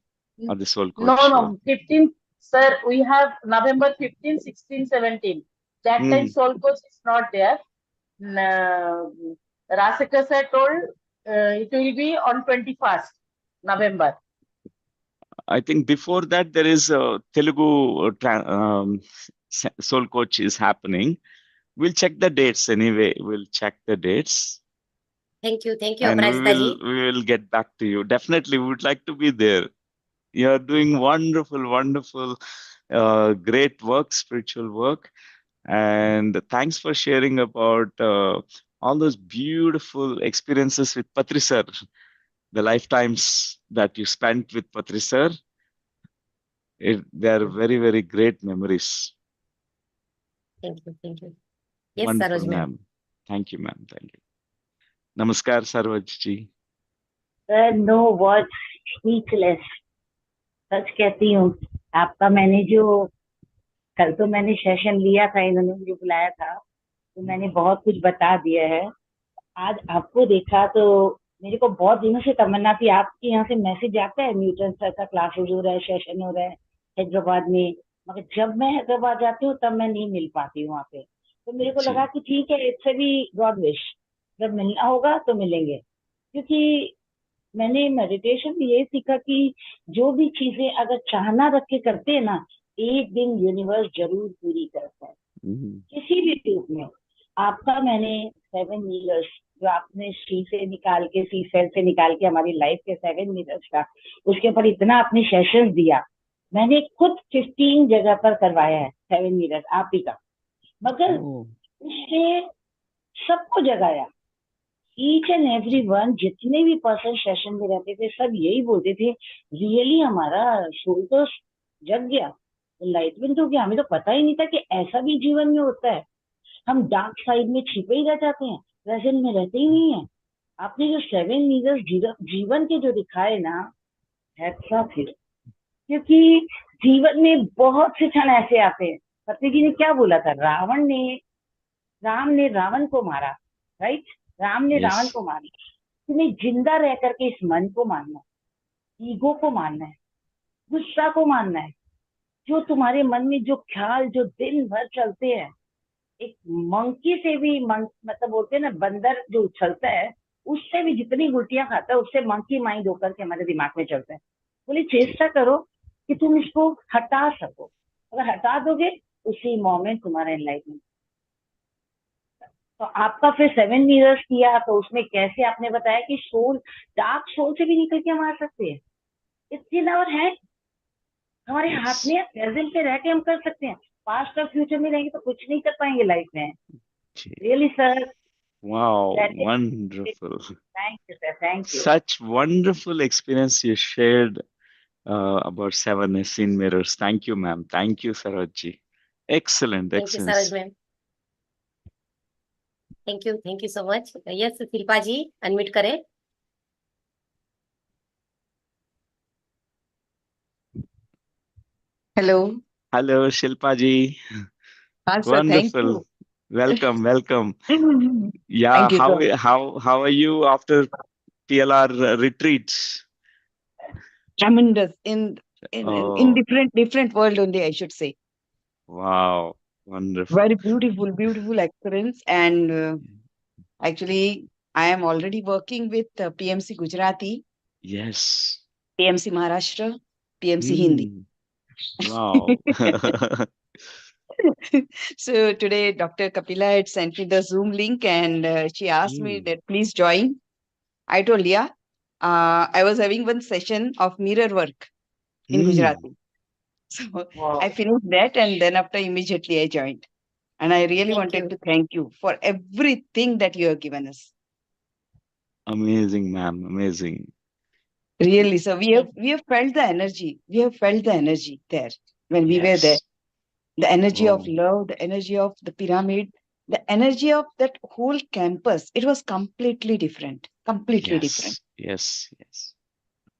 of the Soul No, Coach show. no, 15th, sir, we have November 15, 16, 17. That time Mm. Soul Coach is not there. Rasika sir told it will be on 21st November. I think before that, there is a Telugu Soul Coach is happening. We'll check the dates anyway. We'll check the dates. Thank you. Thank you, And Aparajita ji. we will get back to you. Definitely, we would like to be there. You are doing wonderful, wonderful, great work, spiritual work. And thanks for sharing about all those beautiful experiences with Patri sir, the lifetimes that you spent with Patri sir. They are very, very great memories. Thank you. Thank you. Yes, Wonderful, Saroj ma'am. ma'am. Thank you, ma'am. Thank you. Namaskar, Sarvaj ji. Sir, no words, speechless. सच कहती हूँ, आपका मैंने जो कल तो मैंने session लिया था, इन्होंने मुझे बुलाया था, तो मैंने बहुत कुछ बता दिया है. आज आपको देखा तो मेरे को बहुत दिनों से तमन्ना थी. आपके यहाँ से मैसेज आता है न्यूटन सर का क्लासेस हो रहा है, सेशन हो रहा है हैदराबाद में, मगर जब मैं हैदराबाद जाती हूँ तब मैं नहीं मिल पाती हूँ वहाँ पे. तो मेरे को लगा कि ठीक है, इट्स भी गॉड विश, जब मिलना होगा तो मिलेंगे. क्योंकि मैंने मेडिटेशन में ये सीखा कि जो भी चीजें अगर चाहना रख के करते हैं ना, एक दिन यूनिवर्स जरूर पूरी करता है, किसी भी रूप में. आपका मैंने 7 मीटर्स जो आपने सी से निकाल के, सी सेल से निकाल के हमारी लाइफ के 7 मीटर्स का, उसके ऊपर इतना आपने सेशंस दिया. मैंने खुद 15 जगह पर करवाया है 7 मीटर्स आप ही का, मगर उससे सबको जगाया. ईच एंड एवरी वन, जितने भी पर्सन सेशन में रहते थे, सब यही बोलते थे, रियली हमारा सोल तो जग गया, एनलाइटमेंट हो गया. हमें तो पता ही नहीं था कि ऐसा भी जीवन में होता है. हम डार्क साइड में छिपे ही रह जाते हैं, प्रेजेंट में रहते ही नहीं है. आपने जो 7 मीटर्स जीवन के जो दिखाए ना, हैट्स ऑफ यू. क्योंकि जीवन में बहुत से क्षण ऐसे आते हैं. पति जी ने क्या बोला था, राम ने रावण को मारा, राइट? राम ने रावण को मारा. तुम्हें जिंदा रह करके इस मन को मानना है, ईगो को मानना है, गुस्सा को मानना है, जो तुम्हारे मन में जो ख्याल जो दिन भर चलते हैं. एक मंकी से भी मतलब बोलते हैं ना, बंदर जो उछलता है उससे भी जितनी गुटियां खाता है, उससे मंकी माइंड होकर के हमारे दिमाग में चलता है. बोले चेष्टा करो कि तुम इसको हटा सको. अगर हटा दोगे उसी मोमेंट तुम्हारा एनलाइटमेंट। तो आपका फिर 7 इयर्स किया, तो उसमें कैसे आपने बताया कि सोल, डार्क सोल से भी निकल के हम आ सकते हैं? इट्स इन आवर हैंड, हमारे हाथ Yes. में, प्रेजेंट पे रह के हम कर सकते हैं। पास्ट और फ्यूचर में रहेंगे तो कुछ नहीं कर पाएंगे लाइफ में। Okay. Really sir, Wow, that is, wonderful. Thank you sir, thank you. Such wonderful experience you shared about 7 seen mirrors. Thank you, ma'am. Thank you, Sarojji. Excellent, thank you Saroj excellent. Ma'am, thank you so much. Yes Shilpa ji, unmute करें। Hello. Hello, Shilpa ji. हाँ sir, thank Wonderful. You. Welcome, welcome. Yeah, thank you sir. how are you after PLR retreats? Tremendous in Oh, different world only, I should say. wow, wonderful. Very beautiful experience. And actually, I am already working with PMC Gujarati, Yes. PMC Maharashtra, PMC Hindi. Wow. So today, Dr. Kapila had sent me the Zoom link, and she asked me that please join. I told, yeah. I was having one session of mirror work in Gujarati. So Wow. I finished that, and then after immediately I joined. And I really Thank wanted you. to thank you for everything that you have given us. Amazing, ma'am. Amazing. Really. So Thank we have felt the energy. We have felt the energy there when we were there. Yes. The energy of Oh, love, the energy of the pyramid, the energy of that whole campus. It was completely different. Completely different. yes, yes, yes.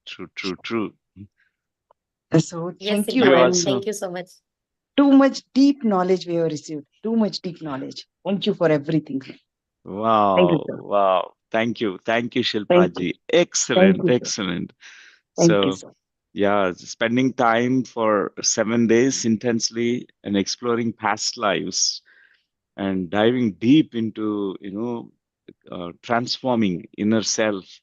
True. So yes thank Shilpa you. You ma'am, And also, thank you so much. too much deep knowledge we have received. Too much deep knowledge. Thank you for everything. Thank you, wow, sir. wow. Thank you, Shilpa Thank you. ji. Thank Excellent, you, sir. excellent. Thank you, So, sir. yeah, spending time for 7 days intensely and exploring past lives and diving deep into, transforming inner self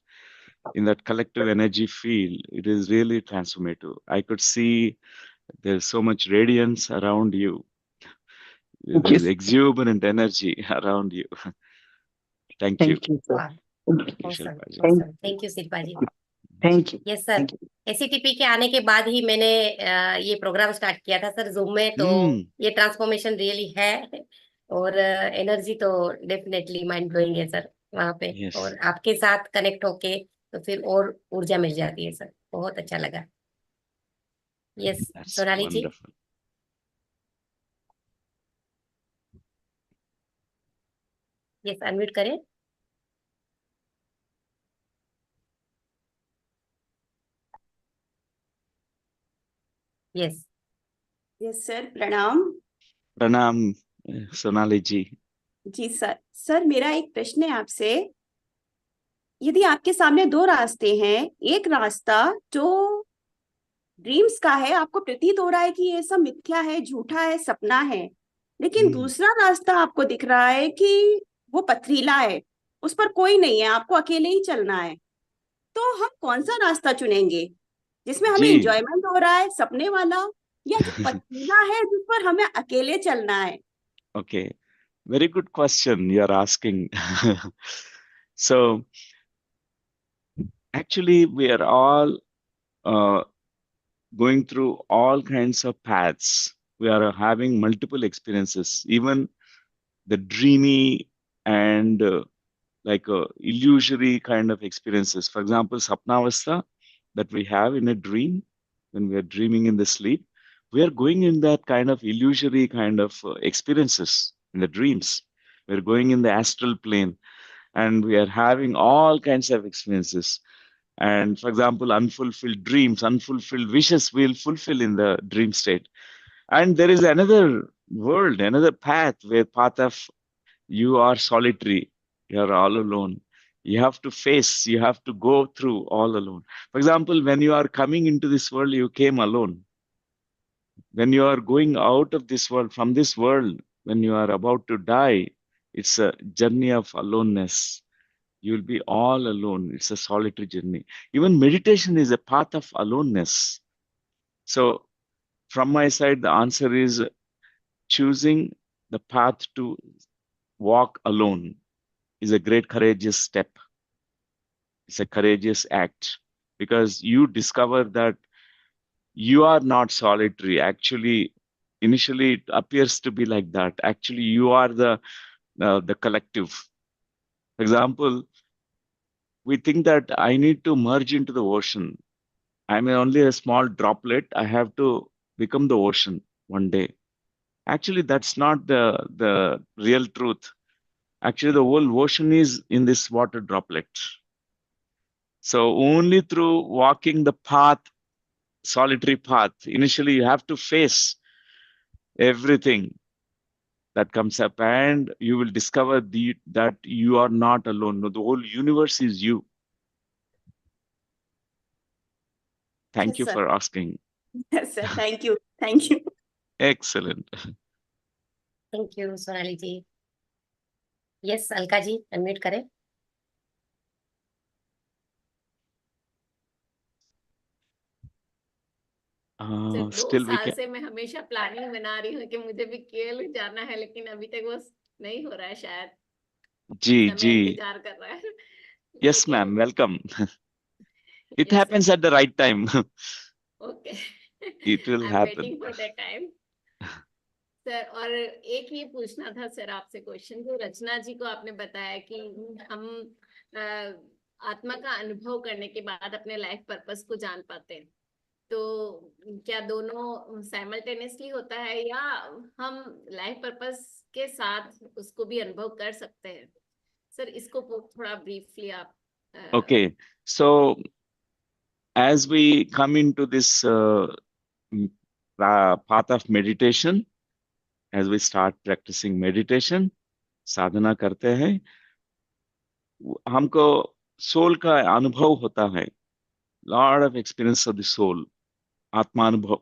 in that collective energy field. It is really transformative. I could see there's so much radiance around you. Thank you, There's sir. exuberant energy around you. Thank you. Thank you, sir. वाह, Thank Thank you, awesome Shilpa ji. Thank awesome, thank you Shilpa ji. you. Thank you. Yes sir, Thank you. ACTP के आने के बाद ही मैंने ये programme start किया था sir zoom में, तो ये ट्रांसफॉर्मेशन रियली है। और एनर्जी तो डेफिनेटली माइंड ब्लोइंग है सर वहाँ पे। Yes. और आपके साथ कनेक्ट होके तो फिर और ऊर्जा मिल जाती है सर, बहुत अच्छा लगा। Yes That's Sonali ji. wonderful. Yes unmute करें। यस यस सर, प्रणाम। Pranam, Sonali ji. जी सर। सर मेरा एक प्रश्न है आपसे। यदि आपके सामने दो रास्ते हैं, एक रास्ता जो ड्रीम्स का है, आपको प्रतीत हो रहा है कि ये सब मिथ्या है, झूठा है, सपना है, लेकिन दूसरा रास्ता आपको दिख रहा है कि वो पथरीला है, उस पर कोई नहीं है, आपको अकेले ही चलना है, तो हम कौन सा रास्ता चुनेंगे जिसमें हमें जी एंजॉयमेंट हो रहा है, सपने वाला, या जो पथरीला है जिस पर हमें अकेले चलना है? Okay, very good question you're asking. So, actually, we are all going through all kinds of paths. We are having multiple experiences, even the dreamy and like illusory kind of experiences. For example, sapnavastha that we have in a dream, when we are dreaming in the sleep, we are going in that kind of illusory kind of experiences in the dreams. We're going in the astral plane and we are having all kinds of experiences. And for example, unfulfilled dreams, unfulfilled wishes we'll fulfill in the dream state. And there is another world, another path where path of you are solitary, you are all alone. You have to face, you have to go through all alone. For example, when you are coming into this world, you came alone. When you are going out of this world, from this world, when you are about to die, it's a journey of aloneness. You will be all alone. It's a solitary journey. Even meditation is a path of aloneness. So, from my side, the answer is choosing the path to walk alone is a great courageous step. It's a courageous act because you discover that you are not solitary. Actually, initially it appears to be like that. Actually, you are the collective. For example, we think that I need to merge into the ocean. I'm only a small droplet. I have to become the ocean one day. Actually, that's not the real truth. Actually, the whole ocean is in this water droplet. So only through walking the path, solitary path, initially you have to face everything that comes up, and you will discover that you are not alone. No, the whole universe is you. Thank Yes, you sir. for asking. Yes, sir. Thank you. Thank you. Excellent. Thank you Sonali ji. Yes Alka ji, unmute करें। Sir 2 Still we साल can. से मैं हमेशा planning बना रही हूँ कि मुझे भी केरल जाना है, लेकिन अभी तक वो नहीं हो रहा है, शायद जी समय जी. इंतजार कर रहा है। Yes, लेकिन ma'am. Welcome. It yes happens at the right time. Sir, okay, It will I am happen. Waiting for that time. Sir, और एक ये पूछना था सर आपसे क्वेश्चन, जो रचना जी को आपने बताया कि हम आत्मा का अनुभव करने के बाद अपने लाइफ पर्पस को जान पाते हैं, तो क्या दोनों साइमल्टेनियसली होता है या हम लाइफ पर्पस के साथ उसको भी अनुभव कर सकते हैं? सर, इसको थोड़ा ब्रीफली आप Okay. So as we come into this path of meditation, as we start practicing meditation, साधना करते हैं, हमको सोल का अनुभव होता है, lot of experience of the soul, आत्मानुभव,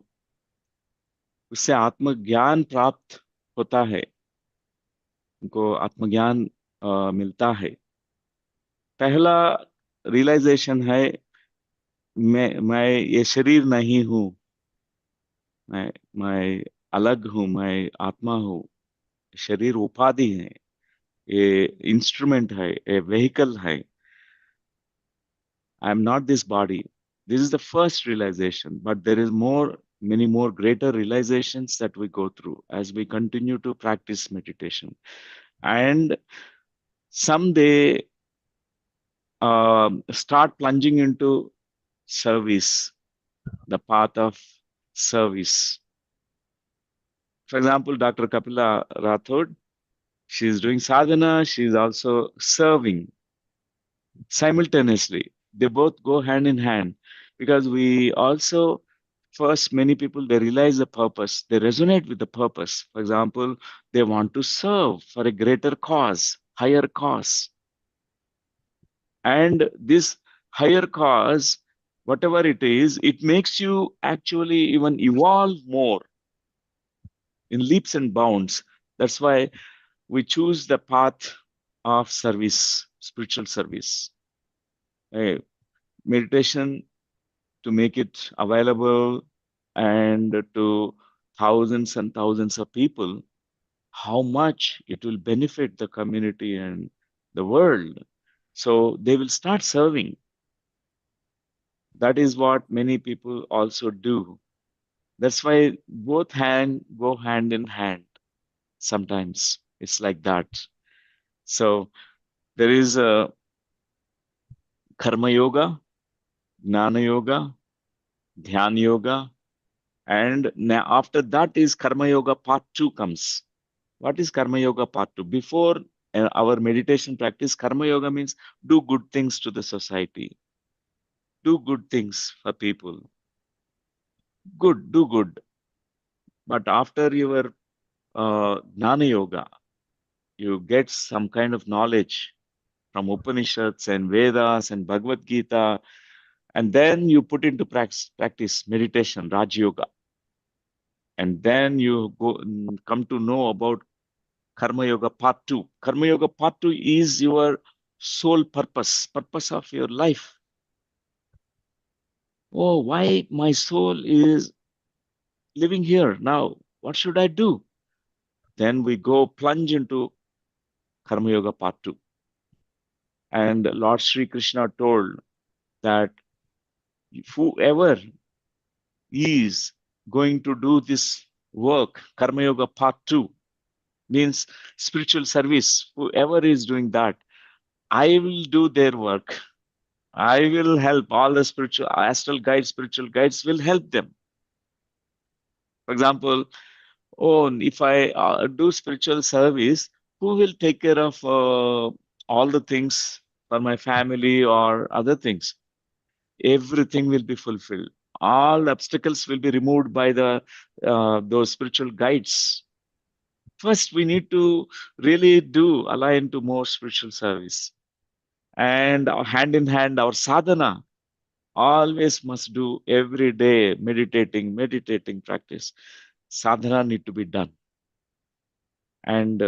उससे आत्मज्ञान प्राप्त होता है, उनको आत्मज्ञान मिलता है। पहला रियलाइजेशन है मैं ये शरीर नहीं हूँ, मैं अलग हूँ, मैं आत्मा हूँ। शरीर उपाधि है, ये इंस्ट्रूमेंट है, ये व्हीकल है। I am not this body. This is the first realization, but there is many more greater realizations that we go through as we continue to practice meditation. And someday start plunging into service, the path of service. For example, Dr. Kapila Rathod, she is doing sadhana, she is also serving simultaneously. They both go hand in hand because we also, first, many people, they realize the purpose, they resonate with the purpose. For example, they want to serve for a greater cause, higher cause. And this higher cause, whatever it is, it makes you actually even evolve more in leaps and bounds. That's why we choose the path of service, spiritual service. Meditation, to make it available and to thousands and thousands of people, how much it will benefit the community and the world. So they will start serving. That is what many people also do. That's why both go hand in hand. Sometimes it's like that. So there is a karma yoga, jnana yoga, dhyana yoga, and after that is karma yoga part 2 comes. What is karma yoga part 2? Before our meditation practice, karma yoga means do good things to the society, do good things for people, do good. But after your jnana yoga, you get some kind of knowledge from Upanishads and Vedas and Bhagavad Gita, and then you put into practice meditation, Raj Yoga. And then you come to know about Karma Yoga Part 2. Karma Yoga Part 2 is your sole purpose of your life. Oh, why my soul is living here now? What should I do? Then we go plunge into Karma Yoga Part 2. And Lord Sri Krishna told that whoever is going to do this work, Karma Yoga Part 2, means spiritual service, whoever is doing that, I will do their work. I will help all the spiritual, astral guides, spiritual guides will help them. For example, oh, if I do spiritual service, who will take care of all the things for my family or other things? Everything will be fulfilled. All obstacles will be removed by the those spiritual guides. First, we need to really do align to more spiritual service, and hand in hand, our sadhana always must do every day, meditating practice. Sadhana need to be done. And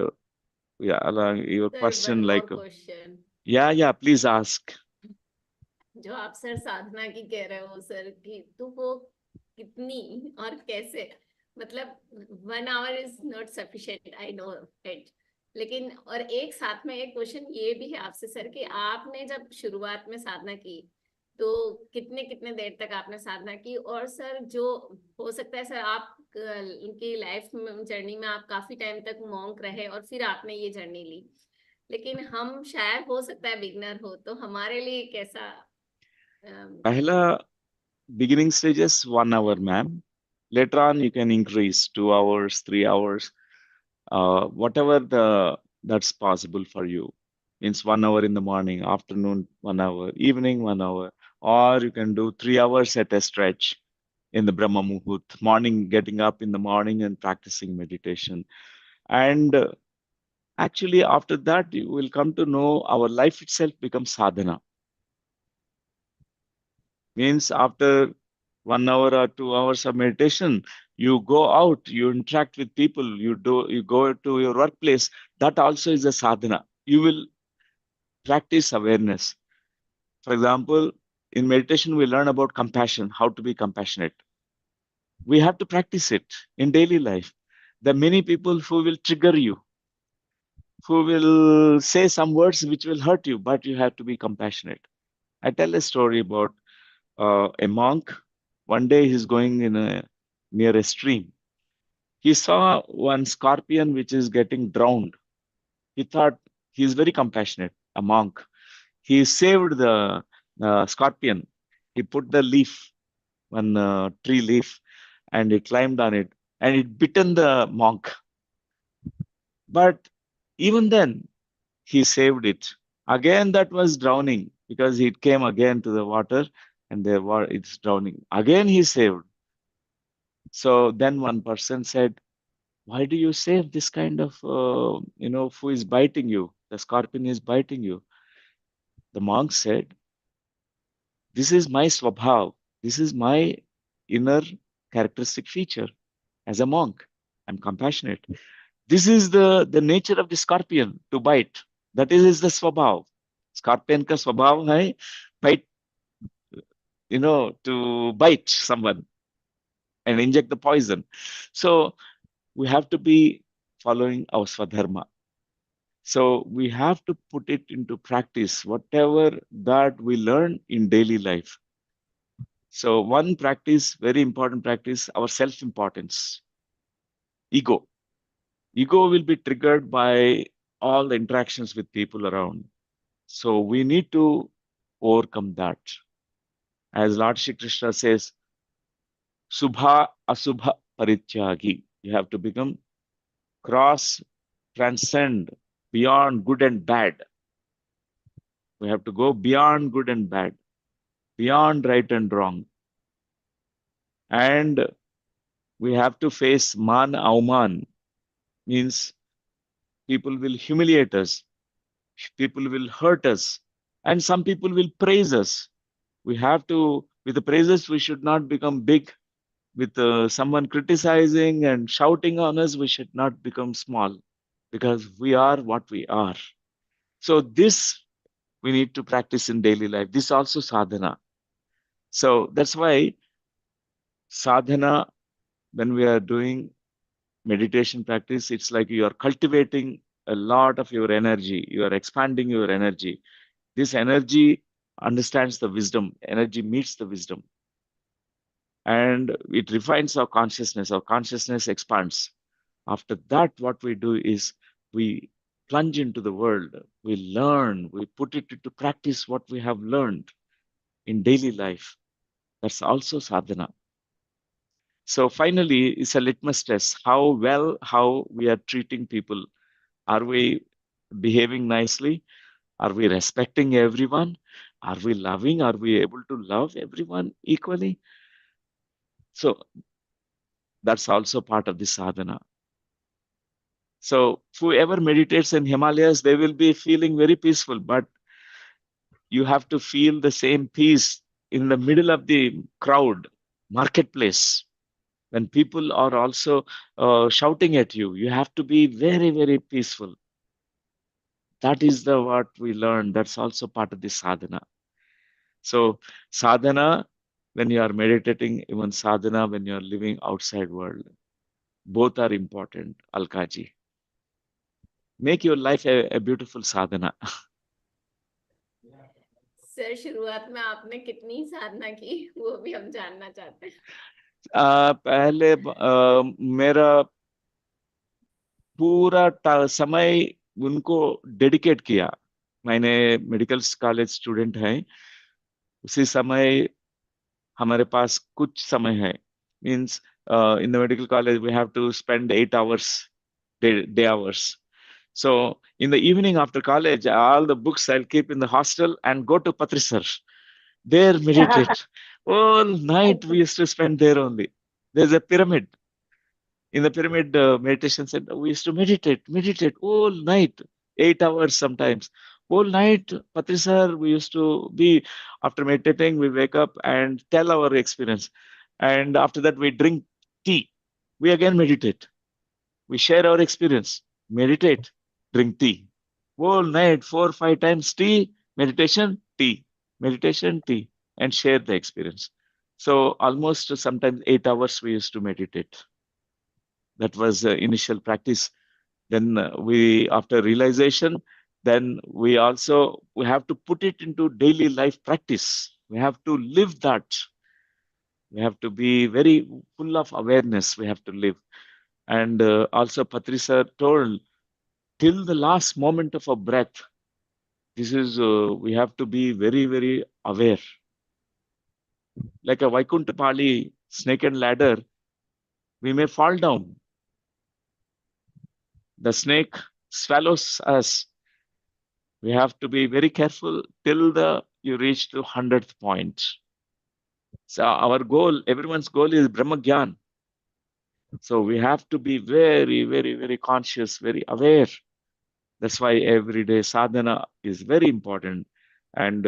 yeah, your Sir, question, one like, more question. yeah, please ask. जो आप sir साधना की कह रहे हो sir कि तो वो कितनी और कैसे, मतलब 1 hour is not sufficient, I know it, लेकिन और एक साथ में एक क्वेश्चन ये भी है आपसे सर कि आपने जब शुरुआत में साधना की तो कितने कितने देर तक आपने साधना की, और सर जो हो सकता है सर आप उनकी लाइफ जर्नी में आप काफी टाइम तक मॉन्क रहे और फिर आपने ये जर्नी ली, लेकिन हम शायद हो सकता है बिगनर हो, तो हमारे लिए कैसा? Pehla beginning stages 1 hour, ma'am. Later on, you can increase 2 hours, 3 hours, whatever that's possible for you. Means 1 hour in the morning, afternoon 1 hour, evening 1 hour, or you can do 3 hours at a stretch in the Brahma Muhurt, morning, getting up in the morning and practicing meditation. And actually, after that, you will come to know our life itself becomes sadhana. Means after 1 hour or 2 hours of meditation, you go out, you interact with people, you go to your workplace. That also is a sadhana. You will practice awareness. For example, in meditation, we learn about compassion, how to be compassionate. We have to practice it in daily life. There are many people who will trigger you, who will say some words which will hurt you, but you have to be compassionate. I tell a story about a monk. One day he's going near a stream. He saw one scorpion which is getting drowned. He thought he's very compassionate, a monk. He saved the scorpion. He put the leaf, one tree leaf, and he climbed on it, and it bitten the monk. But even then, he saved it. Again, that was drowning because it came again to the water, and it's drowning. Again, he saved. So then one person said, why do you save this kind of, who is biting you? The scorpion is biting you. The monk said, this is my swabhav. This is my inner characteristic feature as a monk. I'm compassionate. This is the nature of the scorpion, to bite. That is the swabhav. Scorpion ka swabhav hai, bite, to bite someone and inject the poison. So we have to be following our swadharma. So we have to put it into practice, whatever that we learn in daily life. So one practice, very important practice, our self-importance. Ego. Ego will be triggered by all the interactions with people around. So we need to overcome that. As Lord Shri Krishna says, Subha Asubha Parityagi. You have to become transcend beyond good and bad. We have to go beyond good and bad, beyond right and wrong. And we have to face man auman, means people will humiliate us, people will hurt us, and some people will praise us. We have to, with the praises, we should not become big. With someone criticizing and shouting on us, we should not become small, because we are what we are. So this we need to practice in daily life. This also sadhana. So that's why sadhana, when we are doing meditation practice, it's like you are cultivating a lot of your energy. You are expanding your energy. This energy understands the wisdom. Energy meets the wisdom. And it refines our consciousness. Our consciousness expands. After that, what we do is we plunge into the world. We learn. We put it into practice what we have learned in daily life. That's also sadhana. So finally, it's a litmus test. How we are treating people. Are we behaving nicely? Are we respecting everyone? Are we loving? Are we able to love everyone equally? So that's also part of the sadhana. So whoever meditates in Himalayas, they will be feeling very peaceful, but you have to feel the same peace in the middle of the crowd, marketplace, when people are also shouting at you. You have to be very, very peaceful. That is the what we learn. That's also part of the sadhana. So sadhana, when you are meditating, even sadhana, when you are living outside world, both are important, Alkaji. Make your life a beautiful sadhana. Sir शुरुआत में आपने कितनी साधना की वो भी हम जानना चाहते हैं। पहले मेरा पूरा समय उनको डेडिकेट किया। मैंने मेडिकल कॉलेज स्टूडेंट है, उसी समय हमारे पास कुछ समय है। Means in the medical college we have to spend 8 hours day hours. So in the evening after college, all the books I'll keep in the hostel and go to Patrisar. There meditate. All night we used to spend there only. There's a pyramid. In the pyramid meditation center, we used to meditate all night, 8 hours sometimes. Whole night, Patrisar, we used to be, after meditating, we wake up and tell our experience. And after that, we drink tea. We again meditate. We share our experience, meditate, drink tea. Whole night, 4 or 5 times tea, meditation, tea, and share the experience. So almost sometimes 8 hours we used to meditate. That was initial practice. Then after realization, then we have to put it into daily life practice. We have to live that. We have to be very full of awareness. We have to live. And also Patrisa told, till the last moment of our breath, this is, we have to be very, very aware. Like a Vaikuntapali snake and ladder, we may fall down. The snake swallows us. We have to be very careful till you reach to 100th point. So our goal, everyone's goal is Brahma Gyan. So we have to be very, very, very conscious, very aware. That's why everyday sadhana is very important. And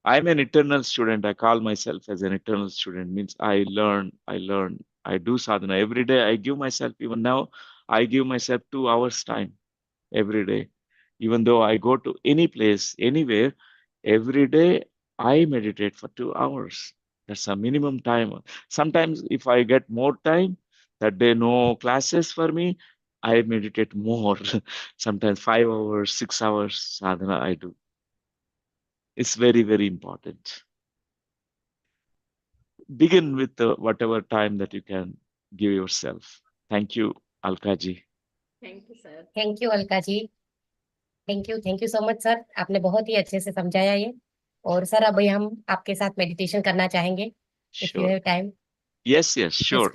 I'm an eternal student. I call myself as an eternal student. Means I learn. I do sadhana every day. I give myself, even now, I give myself 2 hours time every day. Even though I go to any place, anywhere, every day I meditate for 2 hours. That's a minimum time. Sometimes if I get more time, that day no classes for me, I meditate more. Sometimes 5 hours, 6 hours sadhana I do. It's very, very important. Begin with whatever time that you can give yourself. Thank you, Alkaji. Thank you sir. Thank you Alka ji. Thank you so much sir, आपने बहुत ही अच्छे से समझाया ये। और sir अभी हम आपके साथ मेडिटेशन करना चाहेंगे, if you Sure. Have time. Yes, sure.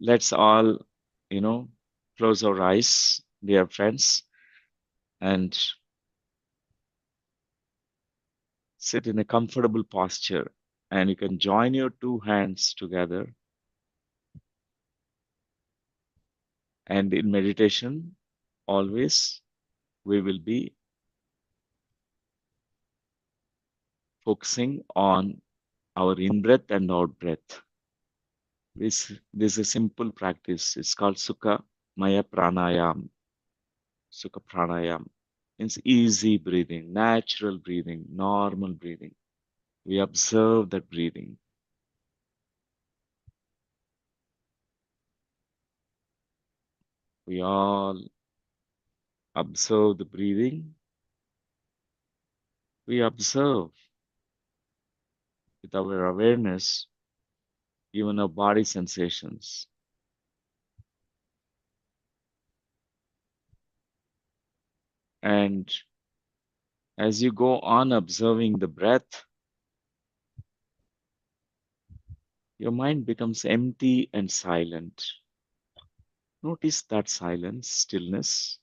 Let's all, close our eyes, dear friends, and sit in a comfortable posture. And you can join your two hands together. And in meditation, always we will be focusing on our in-breath and out-breath. This is a simple practice. It's called Sukha Maya Pranayam. Sukha Pranayam means easy breathing, natural breathing, normal breathing. We observe that breathing. We all observe the breathing. We observe with our awareness, even our body sensations. And as you go on observing the breath, your mind becomes empty and silent. Notice that silence, stillness.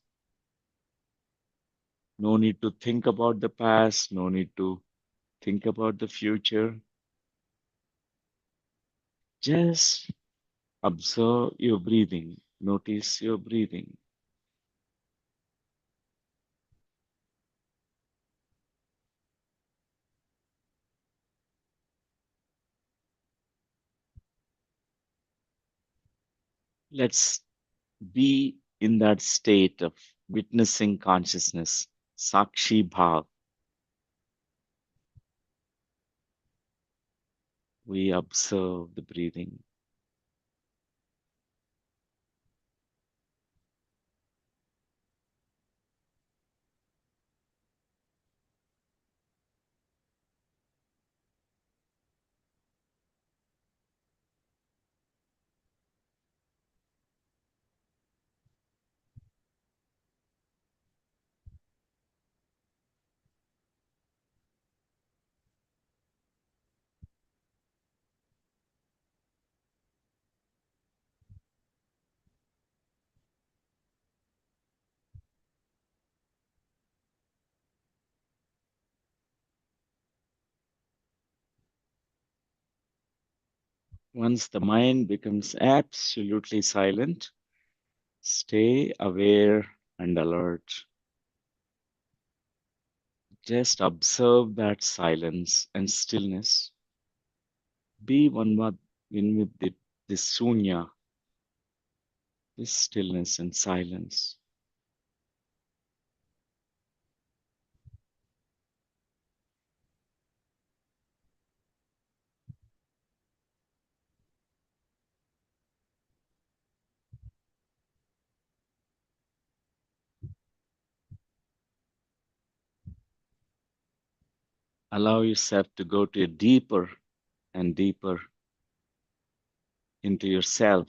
No need to think about the past, no need to think about the future. Just observe your breathing. Notice your breathing. Let's be in that state of witnessing consciousness, Sakshi Bhav. We observe the breathing. Once the mind becomes absolutely silent, stay aware and alert. Just observe that silence and stillness. Be one with this sunya, this stillness and silence. Allow yourself to go to a deeper and deeper into yourself,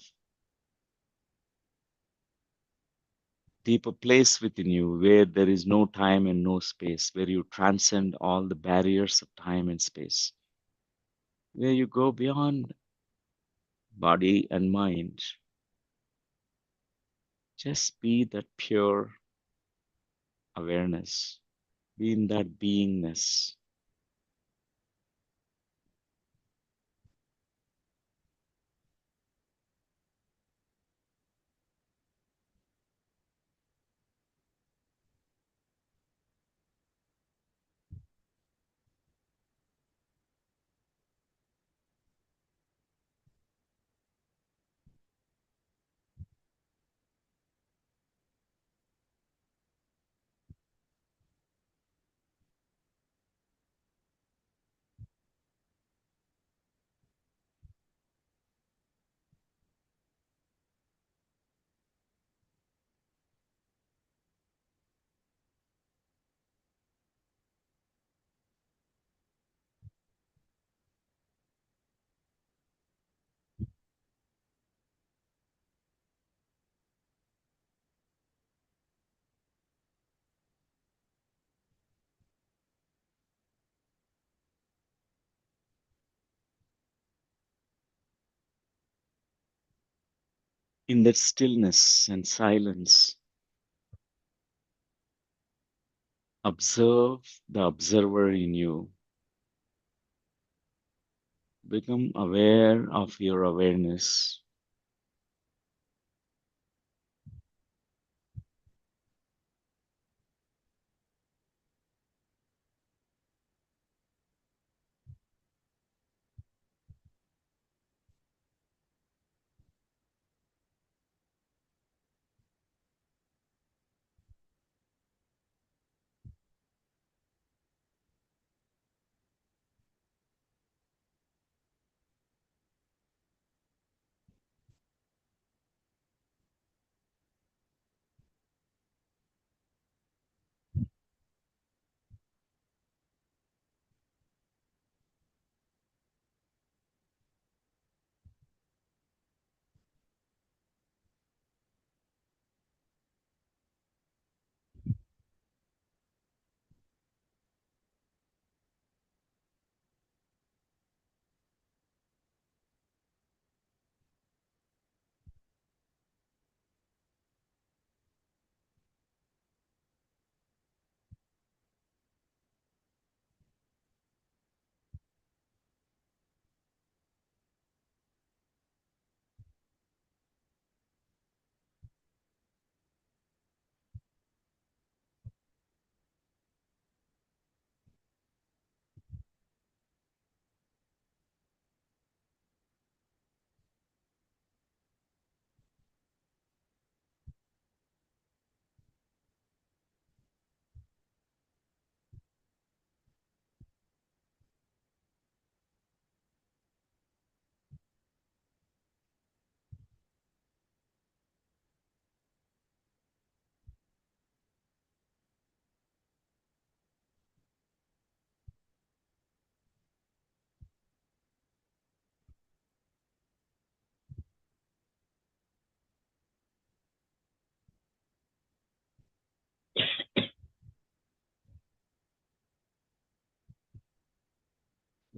deeper place within you where there is no time and no space, where you transcend all the barriers of time and space, where you go beyond body and mind. Just be that pure awareness, be in that beingness. In that stillness and silence, observe the observer in you. Become aware of your awareness.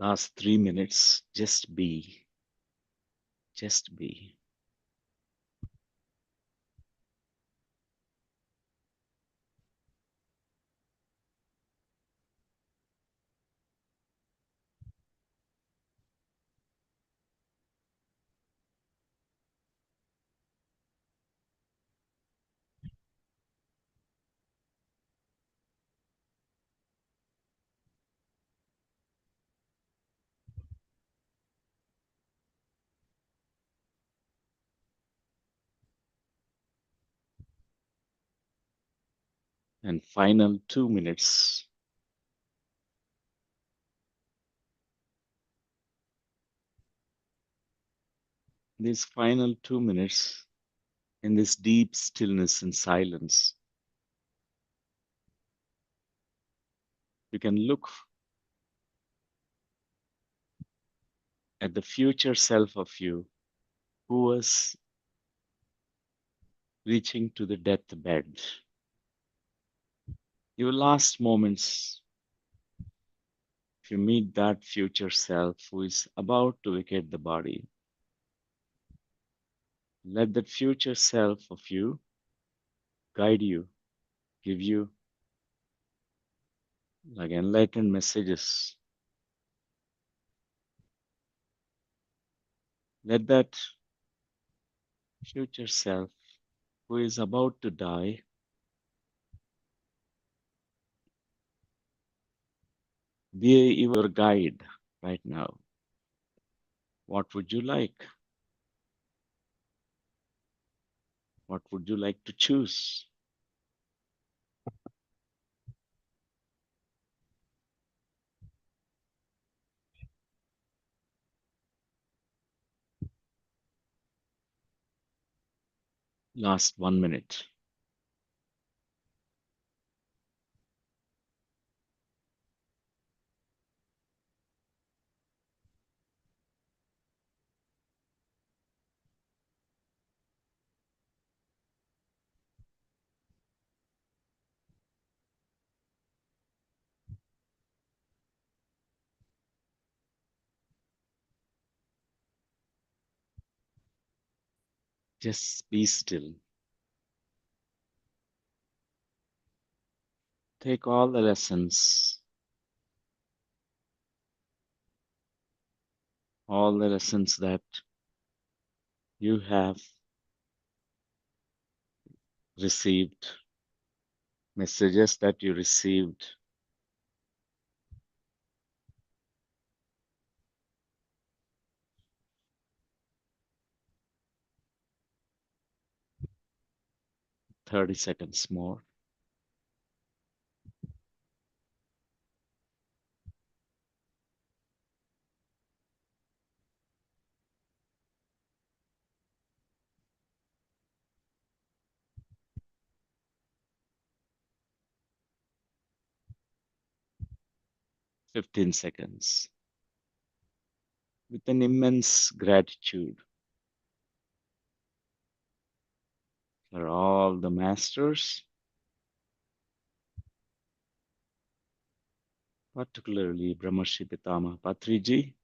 Last 3 minutes, just be. Just be. And final 2 minutes. These final 2 minutes in this deep stillness and silence, you can look at the future self of you who was reaching to the deathbed. Your last moments, if you meet that future self who is about to vacate the body, let that future self of you guide you, give you like enlightened messages. Let that future self who is about to die be your guide right now. What would you like? What would you like to choose? Last 1 minute. Just be still. Take all the lessons, that you have received, messages that you received. Thirty seconds more. Fifteen seconds. With an immense gratitude for all the masters, particularly Brahmrishi Pitama Patriji,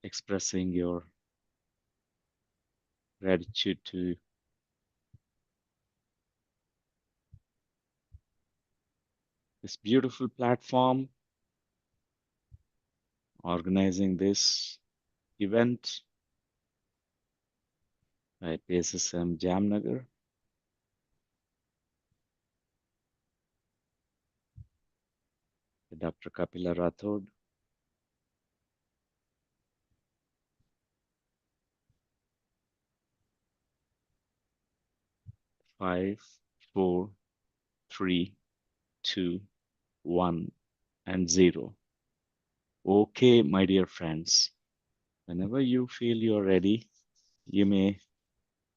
expressing your gratitude to this beautiful platform, organizing this event by PSSM Jamnagar. Dr. Kapila Rathod, five, 4, 3, 2, 1, and 0. Okay, my dear friends, whenever you feel you're ready, you may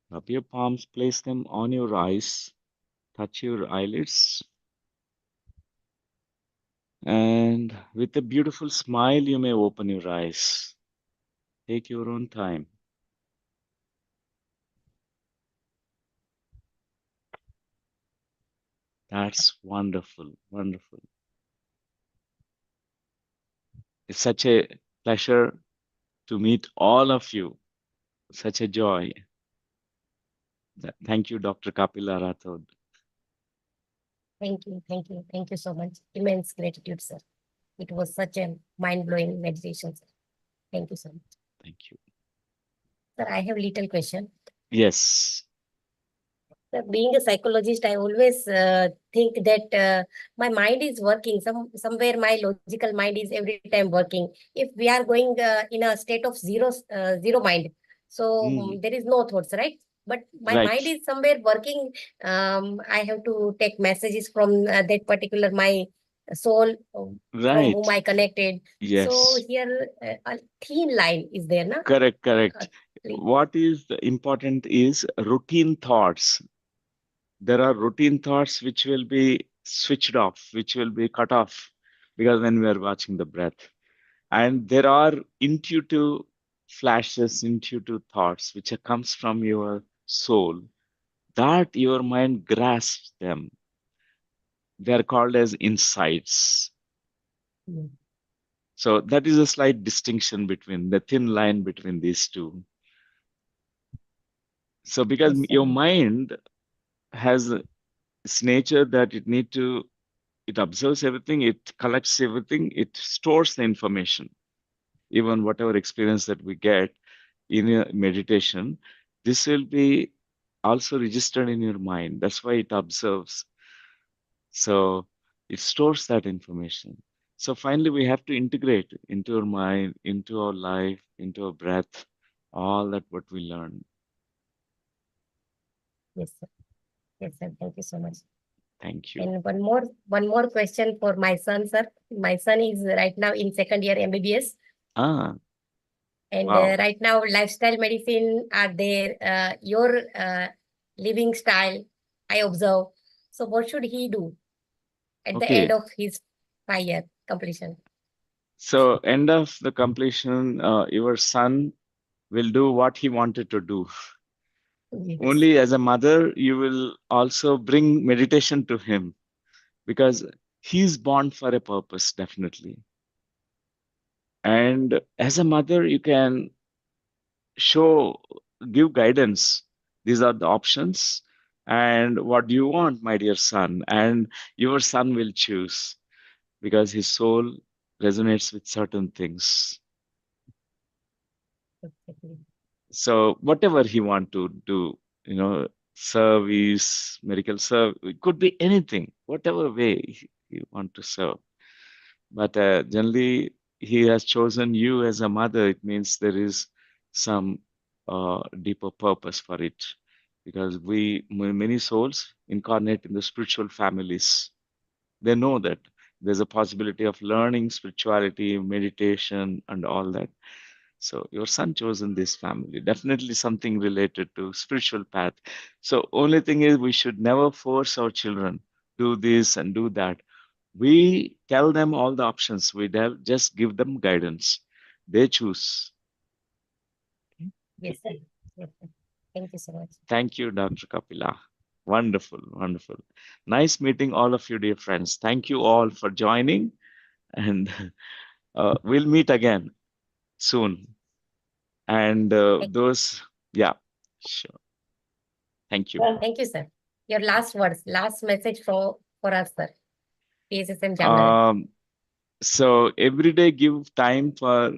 rub your palms, place them on your eyes, touch your eyelids, and with a beautiful smile, you may open your eyes. Take your own time. That's wonderful, wonderful. It's such a pleasure to meet all of you. Such a joy. Thank you, Dr. Kapila Rathod. Thank you, thank you so much. Immense gratitude, sir. It was such a mind-blowing meditation, sir. Thank you so much. Thank you. Sir, I have little question. Yes. Sir, being a psychologist, I always think that my mind is working. Somewhere my logical mind is every time working. If we are going in a state of zero mind, so there is no thoughts, right? But my Right. mind is somewhere working. I have to take messages from that particular my soul from Right. whom I connected. So Yes. here a thin line is there, na? Correct, correct. Please. What is important is routine thoughts. There are routine thoughts which will be switched off, which will be cut off because when we are watching the breath. And there are intuitive flashes, intuitive thoughts which comes from your soul that your mind grasps them. They are called as insights. Mm. So that is a slight distinction between the thin line between these two. So because Yes, your sir. mind has its nature that it observes everything, it collects everything, it stores the information. Even whatever experience that we get in a meditation, this will be also registered in your mind. That's why it observes. So it stores that information. So finally, we have to integrate into our mind, into our life, into our breath, all that what we learn. Yes, sir. Yes, sir. Thank you so much. Thank you. And one more question for my son, sir. My son is right now in second year MBBS. Ah, And wow. right now, lifestyle medicine are there. Your living style, I observe. So what should he do at the end Okay. of his 5-year completion? So end of the completion, your son will do what he wanted to do. Yes. Only as a mother, you will also bring meditation to him because he's born for a purpose, definitely. And as a mother, you can give guidance. These are the options. And what do you want, my dear son? And your son will choose because his soul resonates with certain things. Exactly. So whatever he want to do, service, medical service, it could be anything, whatever way he want to serve. But generally, he has chosen you as a mother. It means there is some deeper purpose for it, because many souls incarnate in the spiritual families. They know that there's a possibility of learning spirituality, meditation, and all that. So your son chosen this family, definitely something related to spiritual path. So only thing is we should never force our children do this and do that. We tell them all the options. Just give them guidance. They choose. Yes, sir. Yes, sir. Thank you so much. Thank you, Dr. Kapila. Wonderful, wonderful. Nice meeting all of you, dear friends. Thank you all for joining, and we'll meet again soon. And yeah, sure. Thank you. Thank you, sir. Your last words, last message for us, sir. PSSM Jamnagar. So every day give time for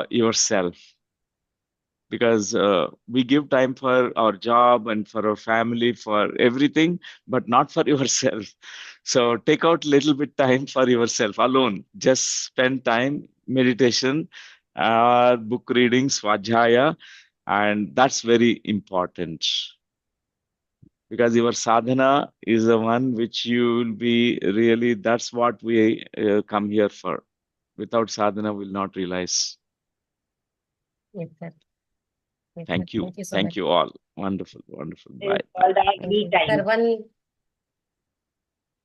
yourself, because we give time for our job and for our family, for everything, but not for yourself. So take out little bit time for yourself alone. Just spend time meditation, book reading, svadhyaya, and that's very important. Because your sadhana is the one which you will be really, that's what we come here for. Without sadhana, we'll not realize. Yes, sir. Yes, Thank sir. you. Thank you so Thank much. you all. Wonderful, wonderful. Bye. It's called as Thank me you. time. Sir,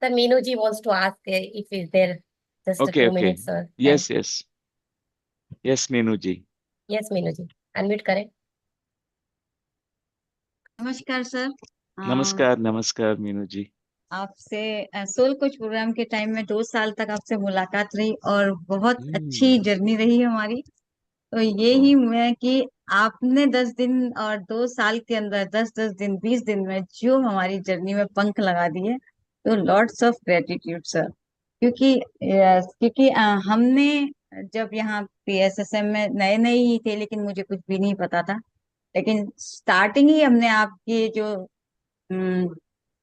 Sir, Meenuji wants to ask if is there just Okay, 2 okay. minutes, sir. Yes, yes. Yes, Meenuji. Yes, Meenuji. Unmute करें. नमस्कार sir Namaskar, namaskar, Meenuji. आपसे soul coach programme के time में 2 साल तक आपसे मुलाकात रही और बहुत अच्छी जर्नी रही हमारी। तो ये ही मैं कि आपने 10 दिन और 2 साल के अंदर 10-10 दिन 20 दिन में जो हमारी जर्नी में पंख लगा दिए, तो लॉट्स ऑफ ग्रेटिट्यूड सर। क्योंकि हमने जब यहाँ PSSM में नए नए ही थे, लेकिन मुझे कुछ भी नहीं पता था। लेकिन स्टार्टिंग ही हमने आपकी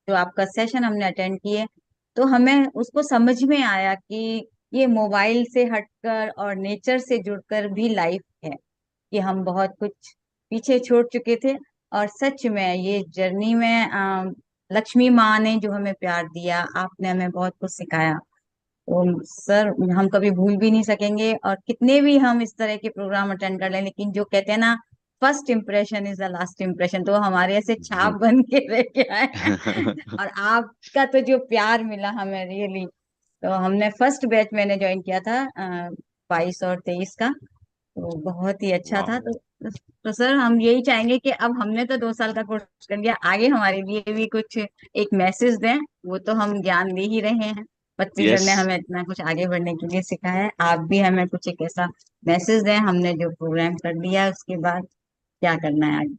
जो आपका सेशन हमने अटेंड किए, तो हमें उसको समझ में आया कि ये मोबाइल से हटकर और नेचर से जुड़कर भी लाइफ है, कि हम बहुत कुछ पीछे छोड़ चुके थे। और सच में ये जर्नी में लक्ष्मी माँ ने जो हमें प्यार दिया, आपने हमें बहुत कुछ सिखाया, तो सर हम कभी भूल भी नहीं सकेंगे। और कितने भी हम इस तरह के प्रोग्राम अटेंड कर लें, लेकिन जो कहते हैं ना, first impression is the last impression, तो हमारे ऐसे छाप बन के रह के आए हैं। और आपका तो जो प्यार मिला हमें रियली, तो हमने फर्स्ट बैच मैंने ज्वाइन किया था 22 और 23 का, तो बहुत ही अच्छा था। तो सर हम यही चाहेंगे कि अब हमने तो 2 साल का कोर्स कर लिया, आगे हमारे लिए भी कुछ एक मैसेज दें। वो तो हम ज्ञान दे ही रहे हैं, पत्री सर ने Yes, हमें इतना कुछ आगे बढ़ने के लिए सिखाया है, आप भी हमें कुछ एक ऐसा मैसेज दें, हमने जो प्रोग्राम कर लिया उसके बाद क्या करना है आगे।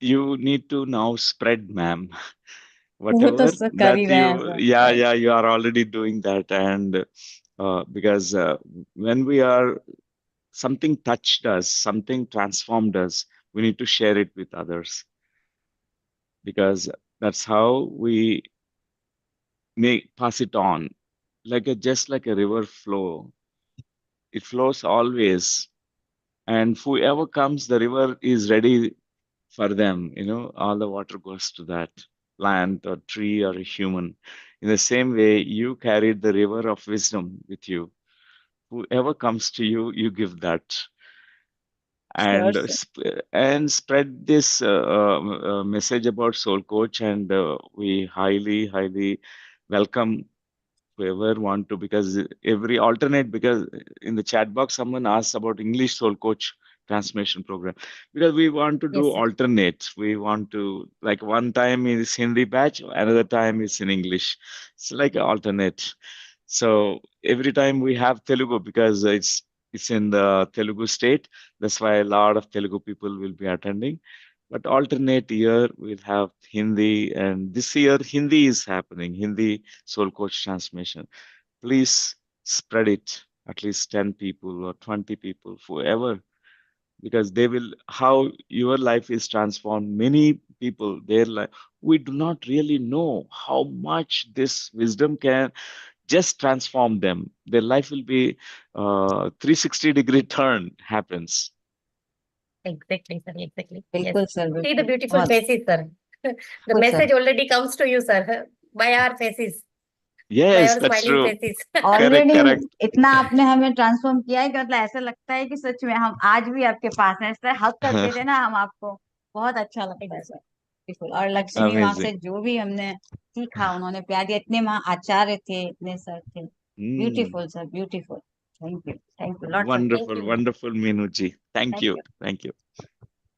you need to now spread, ma'am. वो तो Whatever सर कर that ही रहे हैं you, sir. yeah, you are already doing that. And because when we are, something touched us, something transformed us, we need to share it with others, because that's how we make pass it on. Just like a river flow, it flows always. And whoever comes, the river is ready for them. All the water goes to that plant or tree or a human. In the same way, you carried the river of wisdom with you. Whoever comes to you, you give that. Sure And sir. spread this message about Soul Coach, and we highly welcome whoever want to, because every alternate, because in the chat box someone asked about English Soul Coach transformation program, because we want to do Yes, sir. alternate. We want to, like, one time is Hindi batch, another time is in English. It's like an alternate. So every time we have Telugu, because it's in the Telugu state. That's why a lot of Telugu people will be attending. But alternate year we'll have Hindi, and this year Hindi is happening, Hindi Soul Coach transformation. Please spread it, at least 10 people or 20 people, whoever, because they will, how your life is transformed, many people, their life, we do not really know how much this wisdom can just transform them. Their life will be 360-degree turn happens. Exactly, sir. Exactly. Yes. बिल्कुल sir, See the बिल्कुल beautiful बहुत faces, sir. The बिल्कुल sir. message already comes to you, sir, by our faces, by Yes, our that's smiling true. faces. Correct, already correct. इतना आपने हमें transform किया है कि मतलब ऐसा लगता है कि सच में हम आज भी आपके पास हैं, इस तरह हक करते थे ना हम आपको, बहुत अच्छा लगता है सर। बिल्कुल। और लक्ष्मी माँ से Amazing. जो भी हमने सीखा, उन्होंने प्यार दिया, इतने वहाँ आचार्य थे, इतने सर थे, beautiful sir, beautiful. Thank you lots of Thank Wonderful, you. wonderful, Meenuji. Thank thank you. You Thank you.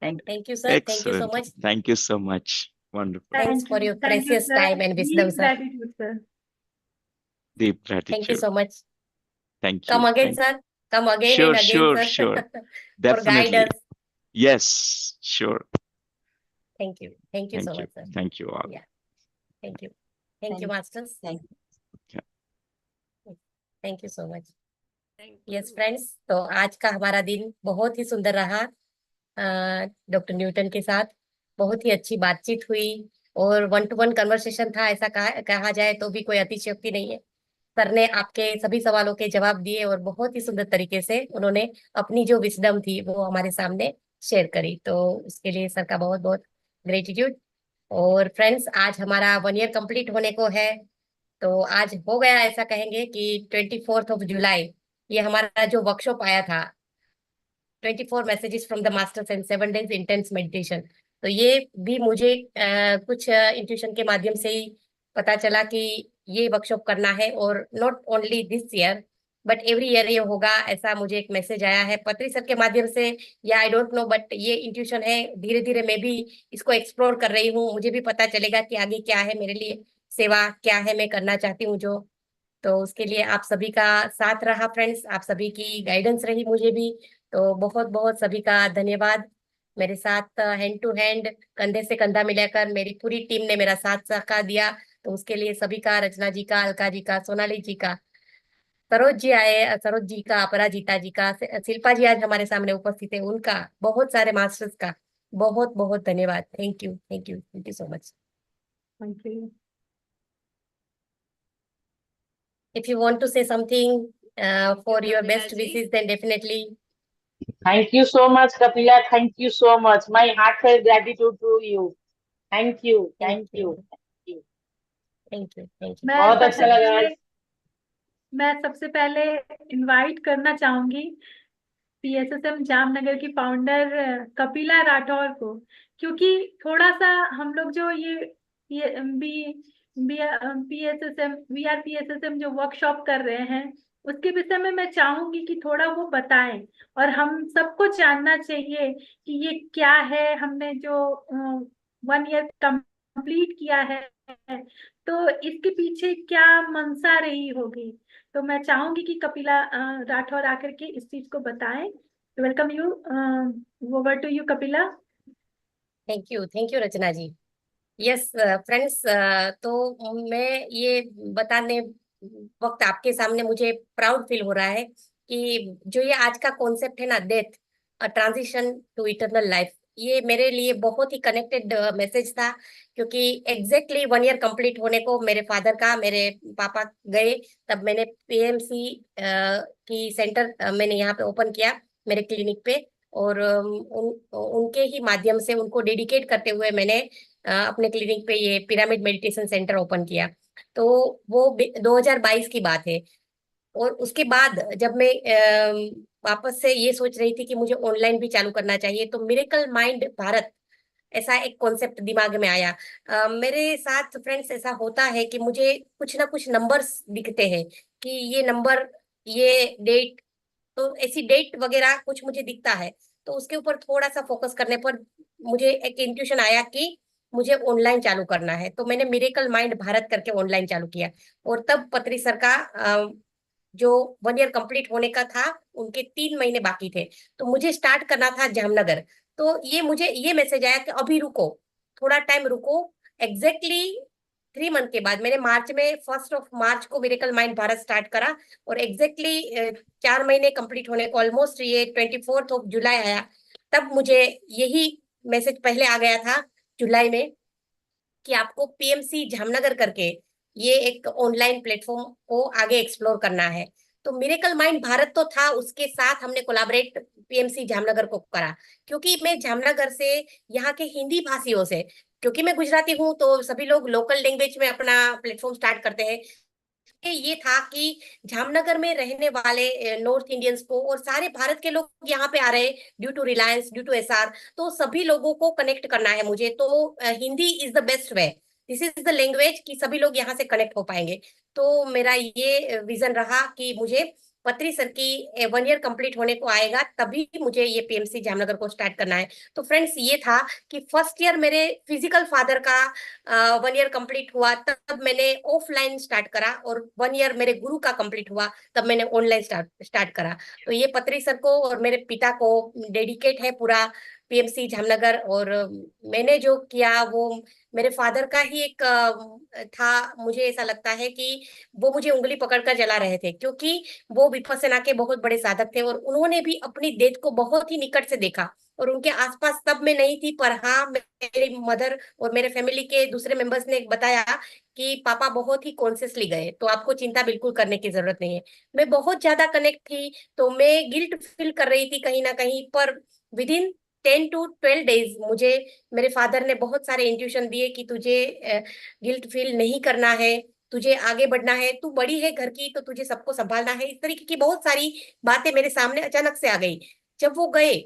Thank you. Thank you, sir. Thank you so Excellent. much. Thank you so much. Wonderful. Thanks for your thank you precious sir, time and wisdom, deep sir. Gratitude sir. Deep Thank you gratitude. so much. Thank Come you. again, Thank you. sir. Come again Sure, and again, sure, sir, sure. for guide Definitely. us. Yes, sure. Thank you. Thank you so Thank you. much, sir. Thank you all. Yeah. Thank you. Thank you, masters. Thank you. Thank you so much. Thank Yes, you. friends. तो आज का हमारा दिन बहुत ही सुंदर रहा doctor Newton के साथ। बहुत ही अच्छी बातचीत हुई और 1-to-1 कन्वर्सेशन था, ऐसा कहा जाए तो भी कोई अतिशयोक्ति नहीं है। सर ने आपके सभी सवालों के जवाब दिए और बहुत ही सुंदर तरीके से उन्होंने अपनी जो विजडम थी वो हमारे सामने शेयर करी, तो उसके लिए सर का बहुत बहुत ग्रेटिट्यूड। और फ्रेंड्स, आज हमारा 1 ईयर कंप्लीट होने को है, तो आज हो गया, ऐसा कहेंगे कि 24 जुलाई ये हमारा जो वर्कशॉप आया था, 24 messages from the masters and 7 days intense meditation, तो ये भी मुझे कुछ इंट्यूशन के माध्यम से ही पता चला कि ये वर्कशॉप करना है, और not only this year but every year ये होगा, ऐसा मुझे एक मैसेज आया है पत्री सर के माध्यम से, या आई डोंट नो, बट ये इंट्यूशन है। धीरे धीरे मैं भी इसको एक्सप्लोर कर रही हूँ, मुझे भी पता चलेगा कि आगे क्या है मेरे लिए सेवा क्या है मैं करना चाहती हूँ जो, तो उसके लिए आप सभी का साथ रहा फ्रेंड्स, आप सभी की गाइडेंस रही मुझे भी, तो बहुत बहुत सभी का धन्यवाद। मेरे साथ हैंड टू हैंड, कंधे से कंधा मिलाकर मेरी पूरी टीम ने मेरा साथ सहकार दिया, तो उसके लिए सभी का, रचना जी का, अलका जी का, सोनाली जी का, सरोज जी आए, सरोज जी का, अपराजिता जी का, शिल्पा जी आज हमारे सामने उपस्थित है, उनका, बहुत सारे मास्टर्स का बहुत बहुत धन्यवाद। Thank you, thank you, thank you so much. Thank you. If you want to say something for your Kapila best ji. wishes, then definitely. Thank you so much, Kapila. Thank you so much. My heartfelt gratitude to you. Thank you. Thank you. Thank you. Thank you, thank you. मैं बहुत अच्छा सबसे लगा पहले आज। मैं सबसे पहले इनवाइट करना चाहूंगी पीएसएसएम जामनगर की फाउंडर कपिला राठौर को, क्योंकि थोड़ा सा हम लोग जो ये पीएसएसएम पीएसएसएम जो वर्कशॉप कर रहे हैं उसके विषय में मैं चाहूंगी कि थोड़ा वो बताएं, और हम सबको जानना चाहिए कि ये क्या है। हमने जो 1 ईयर कंप्लीट किया है तो इसके पीछे क्या मंशा रही होगी, तो मैं चाहूंगी कि कपिला राठौर आकर के इस चीज को बताएं। Welcome you, over to you Kapila. Thank you Rachna ji. Yes friends, तो मैं ये बताने वक्त आपके सामने मुझे प्राउड फील हो रहा है कि जो ये आज का कॉन्सेप्ट है ना, death, transition to eternal life, ये मेरे लिए बहुत ही कनेक्टेड मैसेज था, क्योंकि एग्जैक्टली 1 ईयर कंप्लीट होने को मेरे फादर का, मेरे पापा गए, तब मैंने पीएमसी की सेंटर मैंने यहाँ पे ओपन किया मेरे क्लिनिक पे, और उनके ही माध्यम से उनको डेडिकेट करते हुए मैंने अपने क्लिनिक पे ये पिरामिड मेडिटेशन सेंटर ओपन किया। तो वो 2022 की बात है। और उसके बाद जब मैं वापस से ये सोच रही थी कि मुझे ऑनलाइन भी चालू करना चाहिए, तो मिरेकल माइंड भारत ऐसा एक कॉन्सेप्ट दिमाग में आया। मेरे साथ फ्रेंड्स ऐसा होता है कि मुझे कुछ ना कुछ नंबर्स दिखते हैं कि ये नंबर, ये डेट, तो ऐसी डेट वगैरह कुछ मुझे दिखता है, तो उसके ऊपर थोड़ा सा फोकस करने पर मुझे एक इंट्यूशन आया कि मुझे ऑनलाइन चालू करना है, तो मैंने मिरेकल माइंड भारत करके ऑनलाइन चालू किया। और तब पत्री सर का जो 1 ईयर कंप्लीट होने का था, उनके 3 महीने बाकी थे, तो मुझे स्टार्ट करना था जामनगर। तो ये मुझे ये मैसेज आया कि अभी रुको, थोड़ा टाइम रुको। एग्जैक्टली 3 मंथ के बाद मैंने मार्च में 1 मार्च को मिरेकल माइंड भारत स्टार्ट करा, और एग्जैक्टली 4 महीने कंप्लीट होने को ऑलमोस्ट ये 24 जुलाई आया, तब मुझे यही मैसेज पहले आ गया था जुलाई में कि आपको पीएमसी जामनगर करके ये एक ऑनलाइन प्लेटफॉर्म को आगे एक्सप्लोर करना है। तो मिरेकल माइंड भारत तो था, उसके साथ हमने कोलैबोरेट पीएमसी जामनगर को करा, क्योंकि मैं जामनगर से, यहाँ के हिंदी भाषियों से, क्योंकि मैं गुजराती हूँ तो सभी लोग लोकल लैंग्वेज में अपना प्लेटफॉर्म स्टार्ट करते हैं। ये था कि जामनगर में रहने वाले नॉर्थ इंडियंस को और सारे भारत के लोग यहाँ पे आ रहे हैं due to Reliance, due to SR, तो सभी लोगों को कनेक्ट करना है मुझे। तो Hindi is the best way, this is the language कि सभी लोग यहाँ से कनेक्ट हो पाएंगे। तो मेरा ये विजन रहा कि मुझे पत्री सर की 1 ईयर कंप्लीट होने को आएगा, तभी मुझे ये पीएमसी जामनगर को स्टार्ट करना है। तो फ्रेंड्स ये था कि फर्स्ट ईयर मेरे फिजिकल फादर का 1 ईयर कंप्लीट हुआ, तब मैंने ऑफलाइन स्टार्ट करा, और 1 ईयर मेरे गुरु का कंप्लीट हुआ, तब मैंने ऑनलाइन स्टार्ट करा। तो ये पत्री सर को और मेरे पिता को डेडिकेट है पूरा पीएमसी जामनगर। और मैंने जो किया वो मेरे फादर का ही एक था, मुझे ऐसा लगता है कि वो मुझे उंगली पकड़कर चला रहे थे, क्योंकि वो विपस्सना के बहुत बड़े साधक थे, और उन्होंने भी अपनी डेथ को बहुत ही निकट से देखा। और उनके आसपास तब मैं नहीं थी, पर हाँ मेरी मदर और मेरे फैमिली के दूसरे मेंबर्स ने बताया कि पापा बहुत ही कॉन्शियसली गए, तो आपको चिंता बिल्कुल करने की जरूरत नहीं है। मैं बहुत ज्यादा कनेक्ट थी, तो मैं गिल्ट फील कर रही थी कहीं ना कहीं, पर विद इन 10 to 12 डेज मुझे मेरे फादर ने बहुत सारे इंट्यूशन दिए कि तुझे गिल्ट फील नहीं करना है, तुझे आगे बढ़ना है, तू बड़ी है घर की, तो तुझे सबको संभालना है। इस तरीके की बहुत सारी बातें मेरे सामने अचानक से आ गई। जब वो गए,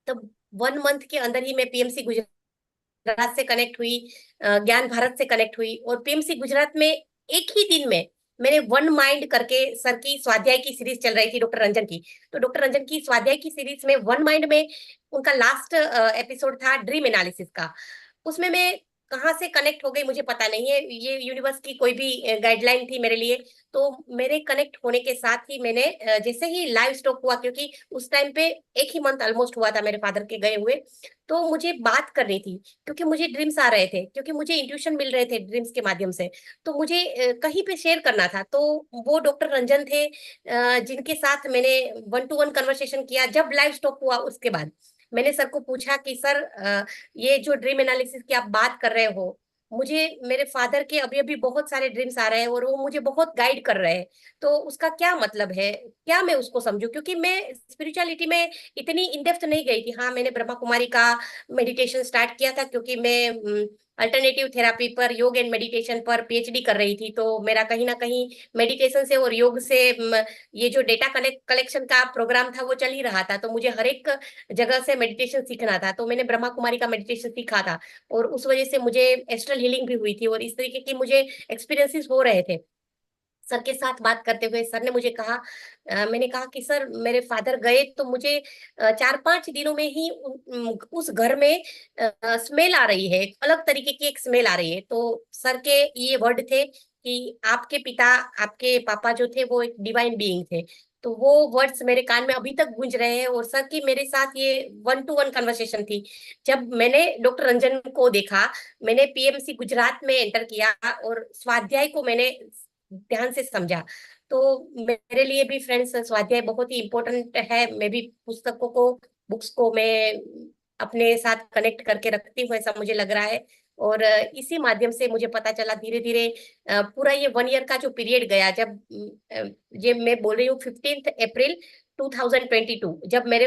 तब 1 मंथ के अंदर ही मैं पीएमसी गुजरात से कनेक्ट हुई, ज्ञान भारत से कनेक्ट हुई, और पीएमसी गुजरात में एक ही दिन में मैंने वन माइंड करके सर की स्वाध्याय की सीरीज चल रही थी डॉक्टर रंजन की, तो डॉक्टर रंजन की स्वाध्याय की सीरीज में वन माइंड में उनका लास्ट एपिसोड था ड्रीम एनालिसिस का। उसमें मैं कहाँ से कनेक्ट हो गई मुझे पता नहीं है, ये यूनिवर्स की कोई भी गाइडलाइन थी मेरे लिए। तो मेरे कनेक्ट होने के साथ ही मैंने जैसे ही लाइव स्टॉक हुआ, क्योंकि उस टाइम पे 1 ही मंथ ऑलमोस्ट हुआ था मेरे फादर के गए हुए, तो मुझे बात करनी थी, क्योंकि मुझे ड्रीम्स आ रहे थे, क्योंकि मुझे इंट्यूशन मिल रहे थे ड्रीम्स के माध्यम से। तो मुझे कहीं पे शेयर करना था। तो वो डॉक्टर रंजन थे, जिनके साथ मैंने 1-to-1 कन्वर्सेशन किया। जब लाइव स्टॉक हुआ उसके बाद मैंने सर को पूछा कि सर, ये जो ड्रीम एनालिसिस की आप बात कर रहे हो, मुझे मेरे फादर के अभी अभी बहुत सारे ड्रीम्स आ रहे हैं और वो मुझे बहुत गाइड कर रहे हैं, तो उसका क्या मतलब है, क्या मैं उसको समझूं? क्योंकि मैं स्पिरिचुअलिटी में इतनी इन डेप्थ नहीं गई थी। हाँ, मैंने ब्रह्मा कुमारी का मेडिटेशन स्टार्ट किया था, क्योंकि मैं अल्टरनेटिव थेरापी पर, योग एंड मेडिटेशन पर पीएचडी कर रही थी। तो मेरा कहीं ना कहीं मेडिटेशन से और योग से ये जो डेटा कलेक्शन का प्रोग्राम था वो चल ही रहा था। तो मुझे हर एक जगह से मेडिटेशन सीखना था, तो मैंने ब्रह्मा कुमारी का मेडिटेशन सीखा था, और उस वजह से मुझे एस्ट्रल हीलिंग भी हुई थी, और इस तरीके की मुझे एक्सपीरियंसेस हो रहे थे। सर के साथ बात करते हुए सर ने मुझे कहा, मैंने कहा कि सर, मेरे फादर गए तो मुझे 4-5 दिनों में ही उस घर में स्मेल आ रही है, एक अलग तरीके की एक स्मेल आ रही है। तो सर के ये वर्ड थे कि आपके पिता, आपके पापा जो थे वो एक डिवाइन बीइंग थे। तो वो वर्ड्स मेरे कान में अभी तक गूंज रहे हैं। और सर की मेरे साथ ये 1-to-1 कन्वर्सेशन थी। जब मैंने डॉक्टर रंजन को देखा, मैंने पीएमसी गुजरात में एंटर किया और स्वाध्याय को मैंने ध्यान से समझा। तो मेरे लिए भी फ्रेंड्स, स्वाध्याय बहुत ही इम्पोर्टेंट है। मैं भी पुस्तकों को, बुक्स को मैं अपने साथ कनेक्ट करके रखती हूँ, ऐसा मुझे लग रहा है। और इसी माध्यम से मुझे पता चला धीरे धीरे, पूरा ये 1 ईयर का जो पीरियड गया, जब ये मैं बोल रही हूँ 15 अप्रैल 2022, जब मेरे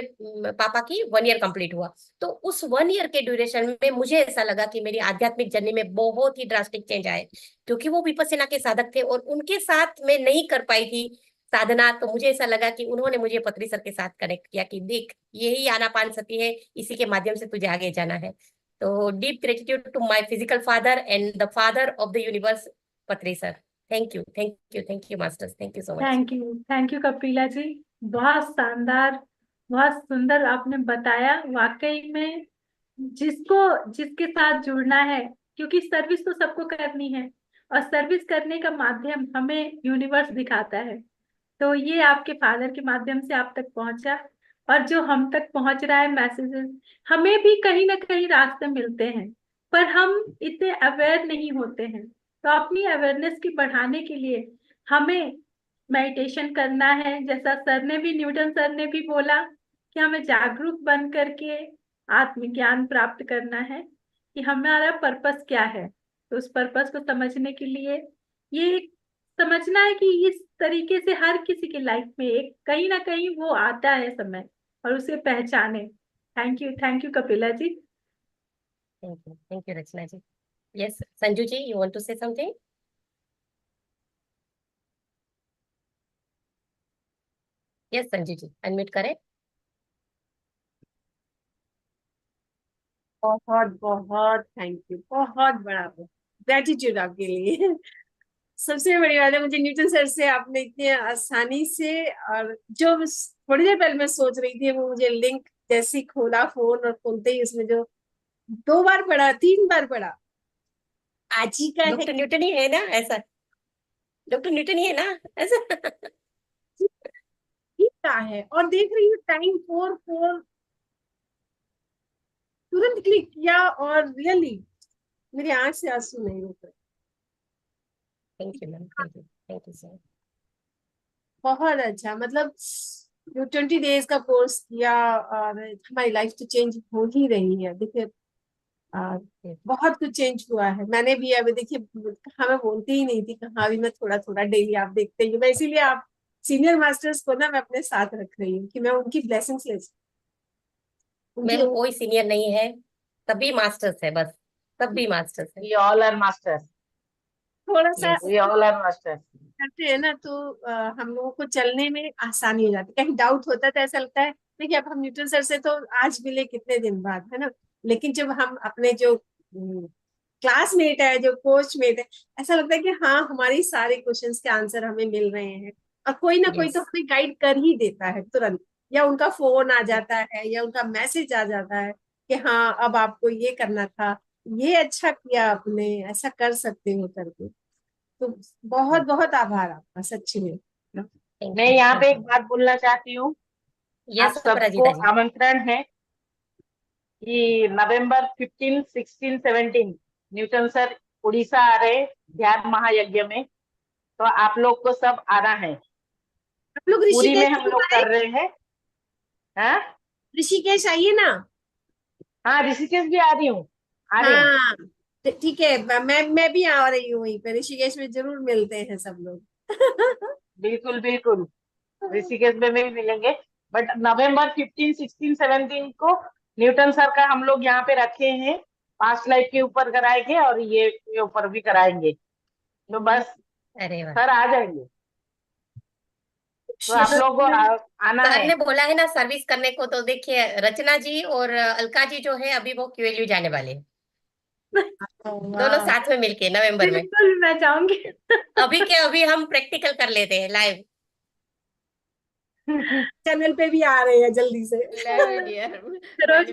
पापा की 1 ईयर कंप्लीट हुआ, तो उस 1 ईयर के ड्यूरेशन में मुझे ऐसा लगा कि मेरी आध्यात्मिक जर्नी में बहुत ही ड्रास्टिक चेंज आए, क्योंकि वो विपस्सना के साधक थे और उनके साथ मैं नहीं कर पाई थी साधना। तो मुझे ऐसा लगा कि उन्होंने मुझे पत्री सर के साथ कनेक्ट किया कि देख, यही आनापान सती है, इसी के माध्यम से तुझे आगे जाना है। तो deep gratitude to my physical father and the father of the universe, Patri sir. Thank you, thank you, thank you masters, thank you so much. Thank you Kapila ji. बहुत शानदार, बहुत सुंदर आपने बताया। वाकई में जिसको जिसके साथ जुड़ना है, क्योंकि सर्विस तो सबको करनी है, और सर्विस करने का माध्यम हमें यूनिवर्स दिखाता है। तो ये आपके फादर के माध्यम से आप तक पहुंचा, और जो हम तक पहुंच रहा है मैसेजेस, हमें भी कहीं ना कहीं रास्ते मिलते हैं, पर हम इतने अवेयर नहीं होते हैं। तो अपनी अवेयरनेस की बढ़ाने के लिए हमें मेडिटेशन करना है, जैसा सर ने भी, न्यूटन सर ने भी बोला कि हमें जागरूक बन करके आत्मज्ञान प्राप्त करना है कि हमारा पर्पस क्या है। तो उस पर्पस को समझने के लिए ये समझना है कि इस तरीके से हर किसी की लाइफ में एक कहीं ना कहीं वो आता है समय, और उसे पहचाने। Thank you Kapila ji. Thank you Rachna ji. Yes Sanju ji, you want to say something? Yes Sanju ji, unmute करें। बहुत बहुत थैंक यू, बहुत बड़ा ग्रेटिट्यूड आपके लिए। सबसे बड़ी बात है, मुझे न्यूटन सर से आपने इतनी आसानी से, और जो थोड़ी देर पहले मैं सोच रही थी, वो मुझे लिंक जैसे ही खोला फोन, और खोलते ही उसमें जो 2 बार पढ़ा, 3 बार पढ़ा, आज ही का है डॉक्टर न्यूटन ही है ना ऐसा? डॉक्टर न्यूटन ही है ना ऐसा? कि क्या है। और देख रही हूँ टाइम 4:04, तुरंत क्लिक किया, और रियली मेरी आंख से आंसू नहीं रुक रहे। Thank you ma'am, thank you sir. बहुत अच्छा, मतलब जो 20 डेज का कोर्स किया, और हमारी लाइफ तो चेंज हो ही रही है। देखिए, बहुत कुछ चेंज हुआ है। मैंने भी अभी, देखिए, कहाँ मैं बोलती ही नहीं थी, कहाँ भी मैं थोड़ा थोड़ा डेली, आप देखते ही, मैं इसीलिए आप सीनियर मास्टर्स को ना मैं अपने साथ रख रही हूँ कि मैं उनकी ब्लेसिंग्स ले मैम कोई सीनियर नहीं है, सभी मास्टर्स है, बस सभी मास्टर्स है। We all are masters. थोड़ा सा Yes. We all are masters. करते हैं ना, तो हम लोगों को चलने में आसानी हो जाती है। कहीं डाउट होता है तो ऐसा लगता है, देखिए, अब हम न्यूटन सर से तो आज मिले कितने दिन बाद, है ना, लेकिन जब हम अपने जो क्लासमेट है, जो कोचमेट है, ऐसा लगता है कि हाँ, हमारी सारे क्वेश्चंस के आंसर हमें मिल रहे हैं, और कोई ना कोई तो Yes. हमें गाइड कर ही देता है तुरंत, या उनका फोन आ जाता है, या उनका मैसेज आ जाता है कि हाँ, अब आपको ये करना था, ये अच्छा किया आपने, ऐसा कर सकते हो करके। तो बहुत बहुत आभार आपका सच्ची में। मैं यहाँ पे एक बात बोलना चाहती हूँ। आप यस सबको अपराजिता जी। आमंत्रण है कि नवंबर 15, 16, 17 न्यूटन सर उड़ीसा आ रहे ध्यान महायज्ञ में, तो आप लोग को सब आना है। आप लोग पूरी में ऋषिकेश हम लोग कर रहे हैं। हाँ ऋषिकेश आइए ना। हाँ, ऋषिकेश भी आ रही हूँ, आ रहे हैं। हाँ ठीक है, मैं भी आ रही हूँ वहीं पे, ऋषिकेश में जरूर मिलते हैं सब लोग। बिल्कुल बिल्कुल, ऋषिकेश में भी मिलेंगे। बट नवंबर 15, 16, 17 को न्यूटन सर का हम लोग यहाँ पे रखे हैं। पास्ट लाइफ के ऊपर कराएंगे और ये ऊपर भी कराएंगे, तो बस अरे वाह। सर आ जाएंगे, तो आप लोग को आना सर है। ने बोला है ना सर्विस करने को, तो देखिए रचना जी और अलका जी जो है अभी वो क्यूएलयू जाने वाले हैं। दोनों साथ में मिलके नवंबर में। बिल्कुल मैं जाऊंगी। अभी के अभी हम प्रैक्टिकल कर लेते हैं लाइव। चैनल पे भी आ रहे हैं जल्दी से। Love you dear. रोज